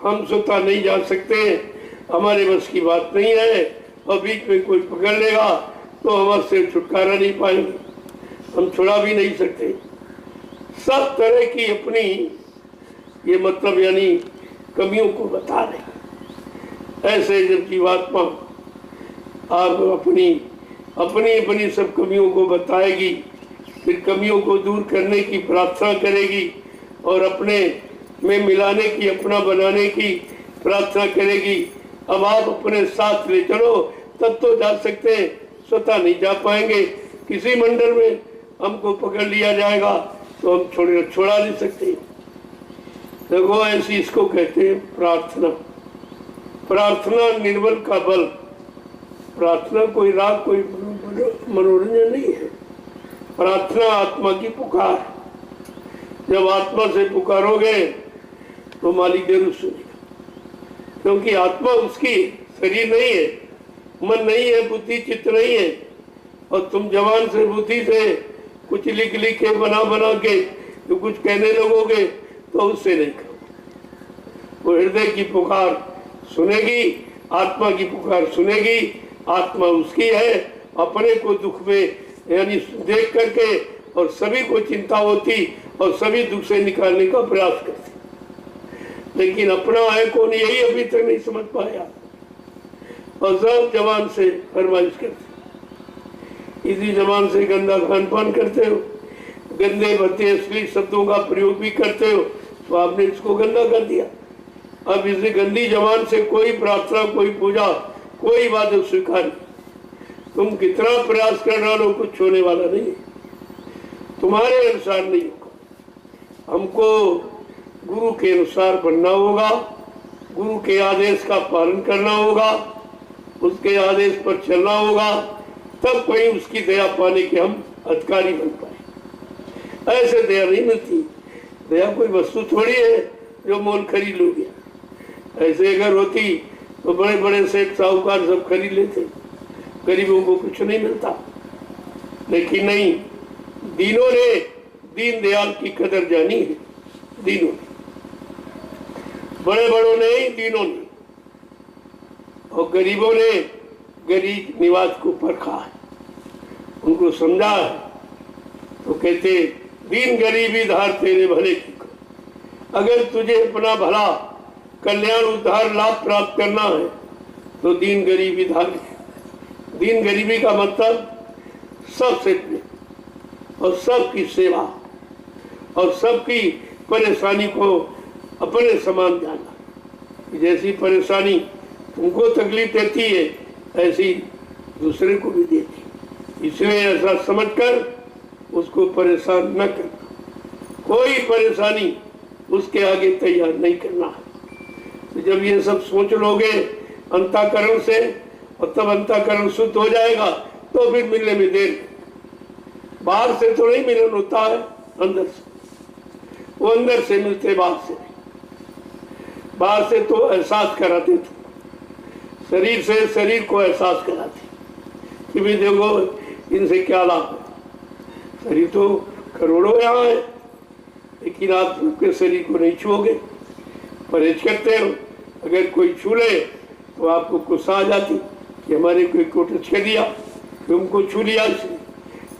हम स्वतः नहीं जा सकते, हमारे बस की बात नहीं है, और बीच में कोई पकड़ लेगा तो हमारे से छुटकारा नहीं पाएंगे, हम छुड़ा भी नहीं सकते। सब तरह की अपनी ये मतलब यानी कमियों को बता रहे। ऐसे जब जीवात्मा आप अपनी सब कमियों को बताएगी, फिर कमियों को दूर करने की प्रार्थना करेगी और अपने में मिलाने की, अपना बनाने की प्रार्थना करेगी। अब आप अपने साथ ले चलो तब तो जा सकते हैं, स्वतः नहीं जा पाएंगे। किसी मंडल में हमको पकड़ लिया जाएगा तो हम छोड़ा नहीं सकते। देखो ऐसी इसको कहते हैं प्रार्थना निर्बल का बल। प्रार्थना कोई राग, कोई मनोरंजन नहीं है। प्रार्थना आत्मा की पुकार। जब आत्मा से पुकारोगे तो मालिक जरूर सुनेगा, क्योंकि आत्मा उसकी, शरीर नहीं है, मन नहीं है, बुद्धि चित्त नहीं है। और तुम जवान से बुद्धि से कुछ लिख के बना के तो कुछ कहने लगोगे तो उससे नहीं करो। वो हृदय की पुकार सुनेगी, आत्मा की पुकार सुनेगी। आत्मा उसकी है, अपने को दुख में यानी देख करके और सभी को चिंता होती और सभी दुख से निकालने का प्रयास करती, लेकिन अपना है कौन यही अभी तक नहीं समझ पाया और सब जवान से फरमाइश करते। इसी जबान से गंदा खान पान करते हो, गंदे भद्दे असली शब्दों का प्रयोग भी करते हो, तो आपने इसको गंदा कर दिया। अब इस गंदी जबान से कोई प्रार्थना, कोई पूजा, कोई इबादत स्वीकार नहीं। तुम कितना प्रयास कर डालो कुछ होने वाला नहीं है, तुम्हारे अनुसार नहीं होगा। हमको गुरु के अनुसार बनना होगा, गुरु के आदेश का पालन करना होगा, उसके आदेश पर चलना होगा, तब कहीं उसकी दया पाने के हम अधिकारी बन पाए। ऐसे दया नहीं मिलती। दया कोई वस्तु थोड़ी है जो मोल खरीद लोगे। ऐसे अगर होती तो बड़े बड़े सेठ साहूकार सब खरीद लेते, गरीबों को कुछ नहीं मिलता। लेकिन नहीं, दीनों ने दीन दयाल की कदर जानी है। दीनों ने, बड़े बड़ों ने ही, दीनों ने, और गरीबों ने गरीब निवाज को परखा है, उनको समझा है। तो कहते दीन गरीबी धार तेरे भले की। अगर तुझे अपना भला कल्याण उद्धार लाभ प्राप्त करना है तो दीन गरीबी धार। दीन गरीबी का मतलब सबसे और सबकी सेवा और सबकी परेशानी को अपने समान जाना। जैसी परेशानी तुमको तकलीफ देती है ऐसी दूसरे को भी देती, इसलिए ऐसा समझकर उसको परेशान न करना। कोई परेशानी उसके आगे तैयार नहीं करना है। तो जब ये सब सोच लोगे अंतःकरण से, और तब अंतःकरण शुद्ध हो जाएगा तो फिर मिलने में देर। बाहर से तो नहीं मिलन होता है, अंदर से। वो अंदर से मिलते, बाहर से नहीं। बाहर से तो एहसास कराते थे, शरीर से शरीर को एहसास कराते कि भी देखो इनसे क्या लाभ है। शरीर तो करोड़ों यहाँ है, लेकिन आप सबके शरीर को नहीं छुओगे, परहेज करते हो। अगर कोई छू ले तो आपको गुस्सा आ जाती कि हमारे कोई टच कर दिया, तुमको छू लिया इसने।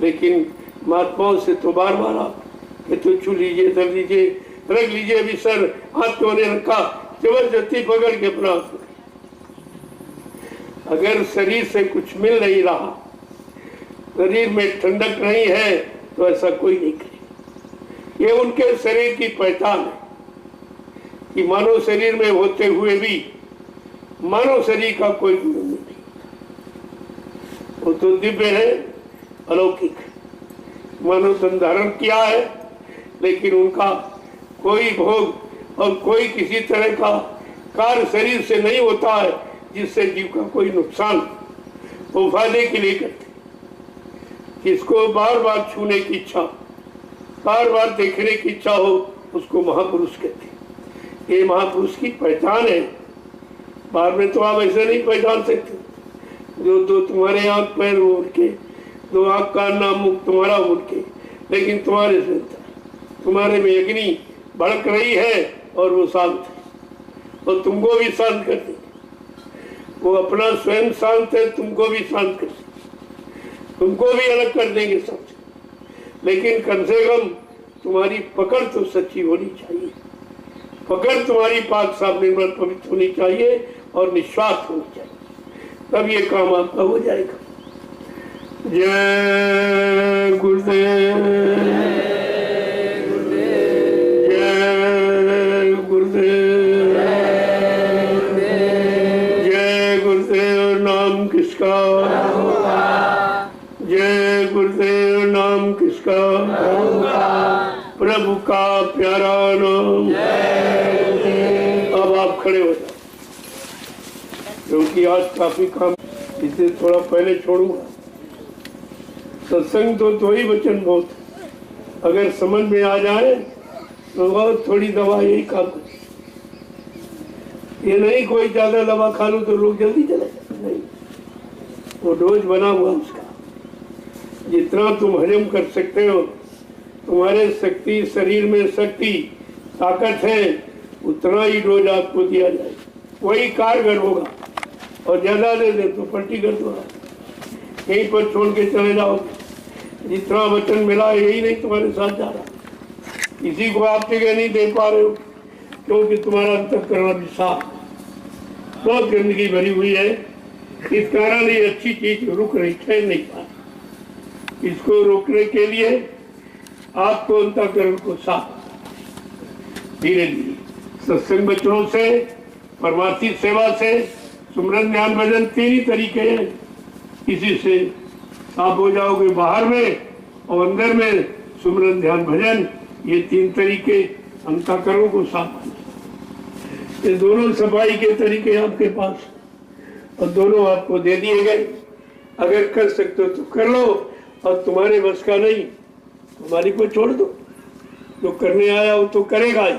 लेकिन महात्माओं से तो बार बार आप कहते छू लीजिए, धर लीजिए, रख लीजिए। अभी सर हाथ तो ने रखा, जबरदस्ती पकड़ के अपना। अगर शरीर से कुछ मिल नहीं रहा, शरीर में ठंडक नहीं है, तो ऐसा कोई नहीं करे। ये उनके शरीर की पहचान है कि मानव शरीर में होते हुए भी मानव शरीर का कोई गुण नहीं। वो तो दिव्य है, अलौकिक है, मानव तन धारण किया है, लेकिन उनका कोई भोग और कोई किसी तरह का कार्य शरीर से नहीं होता है जिससे जीव का कोई नुकसान। वो फायदे के लिए करते, जिसको बार बार छूने की इच्छा, बार बार देखने की इच्छा हो, उसको महापुरुष कहते हैं। ये महापुरुष की पहचान है। बाहर में तो आप ऐसे नहीं पहचान सकते। जो दो तुम्हारे आंख पैर उनके, दो आंख कान नाम मुख तुम्हारा उनके, लेकिन तुम्हारे से तुम्हारे में अग्नि भड़क रही है और वो शांत है और तुमको भी शांत कर दे। वो अपना स्वयं शांत है, तुमको भी शांत कर दे, तुमको भी अलग कर देंगे सबसे। लेकिन कम से कम तुम्हारी पकड़ तो सच्ची होनी चाहिए, पकड़ तुम्हारी पाक साफ निर्मल पवित्र होनी चाहिए और निस्वार्थ होनी चाहिए, तब ये काम आपका हो जाएगा। जय गुरुदेव, जय गुरुदेव, जय गुरुदेव। नाम किसका? जय गुरुदेव। नाम किसका? प्रभु का प्यारा नाम। अब आप खड़े हो जाओ, क्योंकि आज काफी काम, इसे थोड़ा पहले छोड़ूंगा। सत्संग तो दो ही वचन बहुत, अगर समझ में आ जाए तो बहुत थोड़ी दवा यही काम करे। ये नहीं कोई ज्यादा दवा खा लो तो लोग जल्दी चले जाते, नहीं, वो डोज बना हुआ उसका। जितना तुम हजम कर सकते हो, तुम्हारे शक्ति, शरीर में शक्ति ताकत है, उतना ही डोज आपको दिया जाए, वही कारगर होगा। और ज्यादा दे दे तो पलटी कर दो, यहीं पर छोड़ के चले जाओगे। जितना वचन मिला है यही नहीं तुम्हारे साथ जा रहा, किसी को आप जगह नहीं दे पा रहे हो, क्योंकि तुम्हारा अंतःकरण भी साफ, बहुत गंदगी भरी हुई है। इस कारण ये अच्छी चीज रुक रही, ठहर नहीं पा रही। इसको रोकने के लिए आपको अंतःकरण को साफ धीरे धीरे सत्संग वचनों से, परमार्थी सेवा से, सुमरन ध्यान भजन, तीन ही तरीके हैं। इसी से साफ हो जाओगे बाहर में और अंदर में सुमरन ध्यान भजन, ये तीन तरीके अंतःकरण को साफ करने। ये दोनों सफाई के तरीके आपके पास और दोनों आपको दे दिए गए। अगर कर सकते हो तो कर लो, और तुम्हारे बस का नहीं, तुम्हारी को छोड़ दो। जो करने आया हो तो करेगा ही,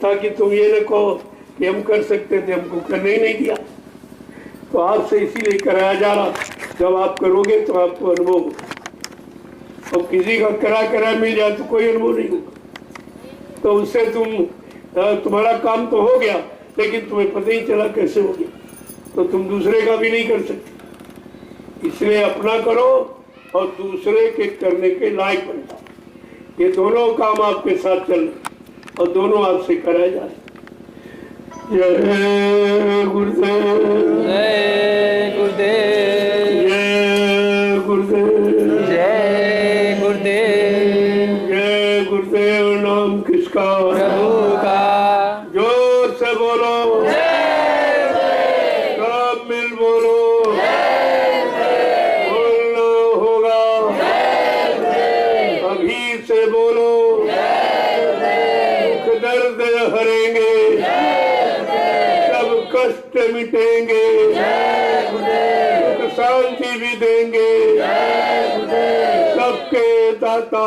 ताकि तुम ये न कहो कि हम कर सकते थे, हमको करने ही नहीं दिया। तो आपसे इसीलिए कराया जा रहा, जब आप करोगे तो आपको अनुभव होगा। और किसी का करा मिल जाए तो कोई अनुभव नहीं होगा। तो उससे तुम्हारा काम तो हो गया, लेकिन तुम्हें पता ही चला कैसे हो गया, तो तुम दूसरे का भी नहीं कर सकते। इसलिए अपना करो और दूसरे के करने के लायक बन जाओ। ये दोनों काम आपके साथ चल रहे और दोनों आपसे कराए जा रहे। जय गुरुदेव, जय गुरुदेव, जय गुरुदेव, जय गुरुदेव, जय गुरुदेव। नाम किसका? प्रभु का। जोर से बोलो, सब मिल बोलो, बोलना होगा, अभी से बोलो, दुख दर्द हरेंगे, सब कष्ट मिटेंगे, सुख शांति भी देंगे, सबके दाता,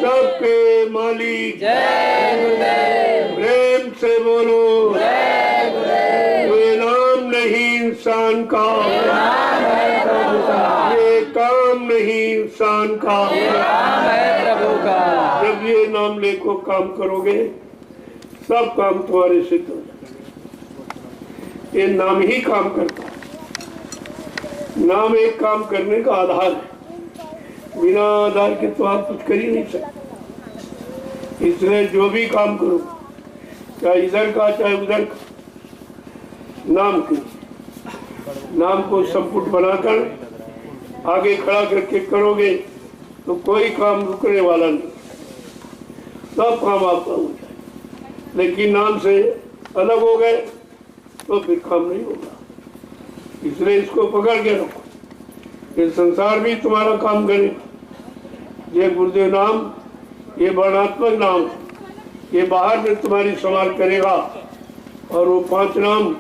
सबके मालिक, प्रेम से बोलो, ये नाम नहीं इंसान का, ये काम नहीं इंसान का, प्रभु का। जब ये नाम लेको काम करोगे, सब काम तुम्हारे सिद्ध हो जाएंगे। ये नाम ही काम करता है। नाम एक काम करने का आधार है, बिना आधार के तो आप कुछ कर ही नहीं सकते। इसलिए जो भी काम करो, चाहे इधर का चाहे उधर का, नाम को संपुट बनाकर आगे खड़ा करके करोगे तो कोई काम रुकने वाला नहीं, सब काम आपका हो जाए। लेकिन नाम से अलग हो गए तो फिर काम नहीं होगा। इसलिए इसको पकड़ के रखो, ये संसार भी तुम्हारा काम करेगा। ये गुरुदेव नाम, ये वर्णात्मक नाम, ये बाहर में तुम्हारी संभाल करेगा। और वो 5 नाम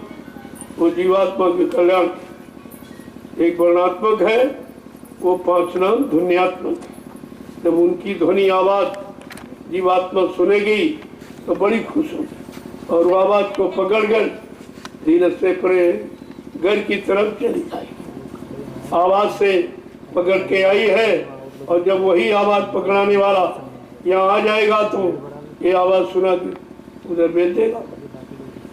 वो जीवात्मा के कल्याण, एक वर्णात्मक है, वो 5 नाम ध्वन्यात्मक। जब उनकी ध्वनि आवाज जीवात्मा सुनेगी तो बड़ी खुश होगी और वो आवाज को पकड़कर धीरे से परे घर की तरफ चली जाएगी। आवाज से पकड़ के आई है और जब वही आवाज पकड़ाने वाला यहाँ आ जाएगा तो ये आवाज सुना के उधर भेज देगा।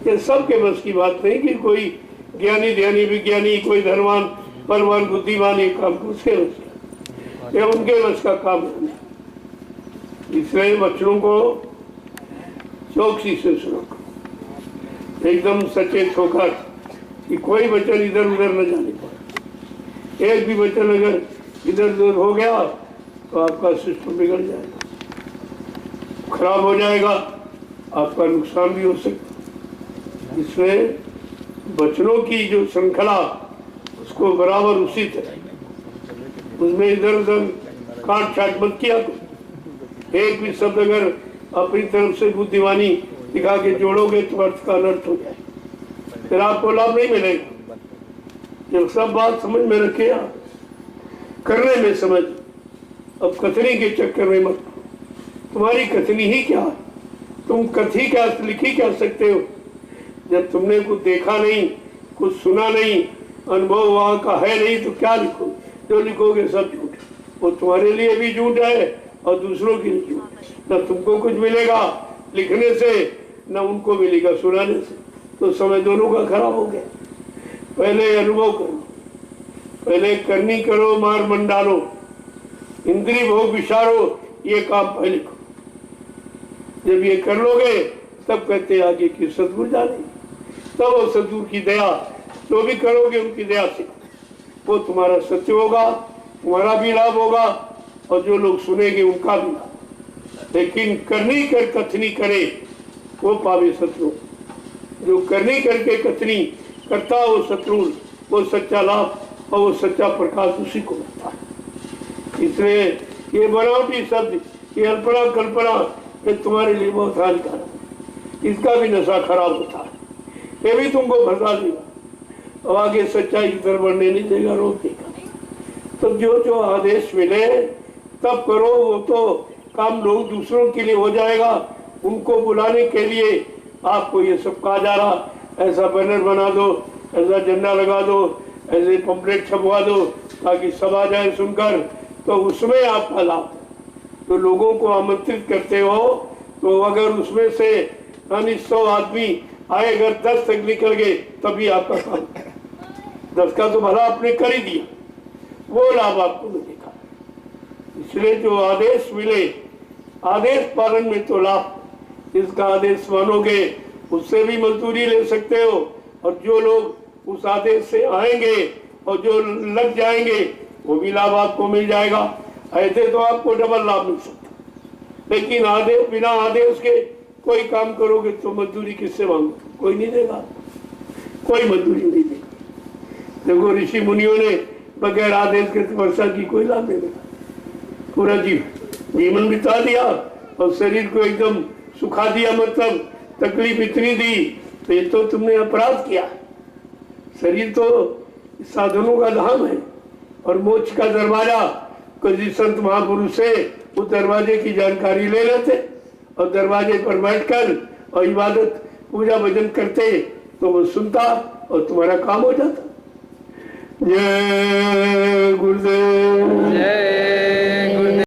ये सबके बस की बात नहीं कि कोई ज्ञानी ध्यानी विज्ञानी कोई धनवान बलवान बुद्धिमान ये काम उसके बस का, ये उनके बस का काम नहीं। इसलिए बच्चों को चौकसी से सुनो, एकदम सचेत होकर कि कोई वचन इधर उधर न जाने पाए। एक भी वचन अगर इधर उधर हो गया तो आपका सिस्टम बिगड़ जाएगा, खराब हो जाएगा, आपका नुकसान भी हो सकता। इसलिए वचनों की जो श्रृंखला उसको बराबर उसी तरह उसमें इधर उधर काट छाट मत किया। तो एक भी शब्द अगर अपनी तरफ से बुद्धिमानी दिखा के जोड़ोगे तो अर्थ का अनर्थ हो जाए, फिर आपको लाभ नहीं मिलेगा। जब सब बात समझ में रखे आप करने में समझ, अब कथनी के चक्कर में मत। तुम्हारी कथनी ही क्या है, तुम कथी क्या लिखी क्या सकते हो जब तुमने कुछ देखा नहीं, कुछ सुना नहीं, अनुभव वहां का है नहीं, तो क्या लिखो? जो लिखोगे सब झूठ, वो तुम्हारे लिए भी झूठ है और दूसरों के लिए झूठ। न तुमको कुछ मिलेगा लिखने से, न उनको मिलेगा सुनाने से, तो समय दोनों का खराब हो गया। पहले अनुभव करो, पहले करनी करो, मार मंडालो, इंद्री भोग विचारो, ये काम पहले करो। जब ये कर लोगे तब कहते आगे की सदगुरु जाने, तब वो सदगुरु की दया, जो भी करोगे उनकी दया से वो तुम्हारा सत्य होगा, तुम्हारा भी लाभ होगा और जो लोग सुनेंगे उनका भी लाभ। लेकिन करनी कर कथनी करे वो पावे शत्रु, जो करनी करके कथनी करता वो शत्रु, वो सच्चा लाभ और वो सच्चा प्रकाश उसी को मिलता है। इसलिए ये बनावटी शब्द, ये अल्पना कल्पना ये तुम्हारे लिए बहुत हानिकारक, इसका भी नशा खराब होता है, ये भी तुमको फंसा देगा, अब आगे सच्चाई की तरफ बढ़ने नहीं देगा, रोक देगा। तो जो आदेश मिले तब करो, वो तो काम लोग दूसरों के लिए हो जाएगा, उनको बुलाने के लिए आपको ये सब कहा जा रहा, ऐसा बैनर बना दो, ऐसा झंडा लगा दो, ऐसे पंपलेट छपवा दो ताकि सब आ जाए सुनकर, तो उसमें आपका लाभ। तो लोगों को आमंत्रित करते हो तो अगर उसमें से 100 आदमी आए, अगर 10 तक निकल गए तभी आपका काम, 10 का तो भला आपने कर ही दिया, वो लाभ आपको मिलेगा। इसलिए जो आदेश मिले, आदेश पालन में तो लाभ, इसका आदेश मानोगे उससे भी मजदूरी ले सकते हो, और जो लोग उस आदेश से आएंगे और जो लग जाएंगे वो भी लाभ आपको मिल जाएगा। ऐसे तो आपको डबल लाभ मिल सकता, लेकिन आदेश बिना आदेश के कोई काम करोगे तो मजदूरी किससे मांगो? कोई नहीं देगा, कोई मजदूरी नहीं देगा। देखो ऋषि मुनियों ने बगैर आदेश के तपस्या की, कोई लाभ नहीं देगा, पूरा जीवन बिता दिया और शरीर को एकदम सुखा दिया, मतलब तकलीफ इतनी दी, तो ये तो तुमने अपराध किया। शरीर तो साधनों का धाम है और मोक्ष का दरवाजा। किसी संत महापुरुष से उस दरवाजे की जानकारी ले लेते और दरवाजे पर बैठकर और इबादत पूजा भजन करते तो वो सुनता और तुम्हारा काम हो जाता। जय गुरुदेव, जय गुरुदेव।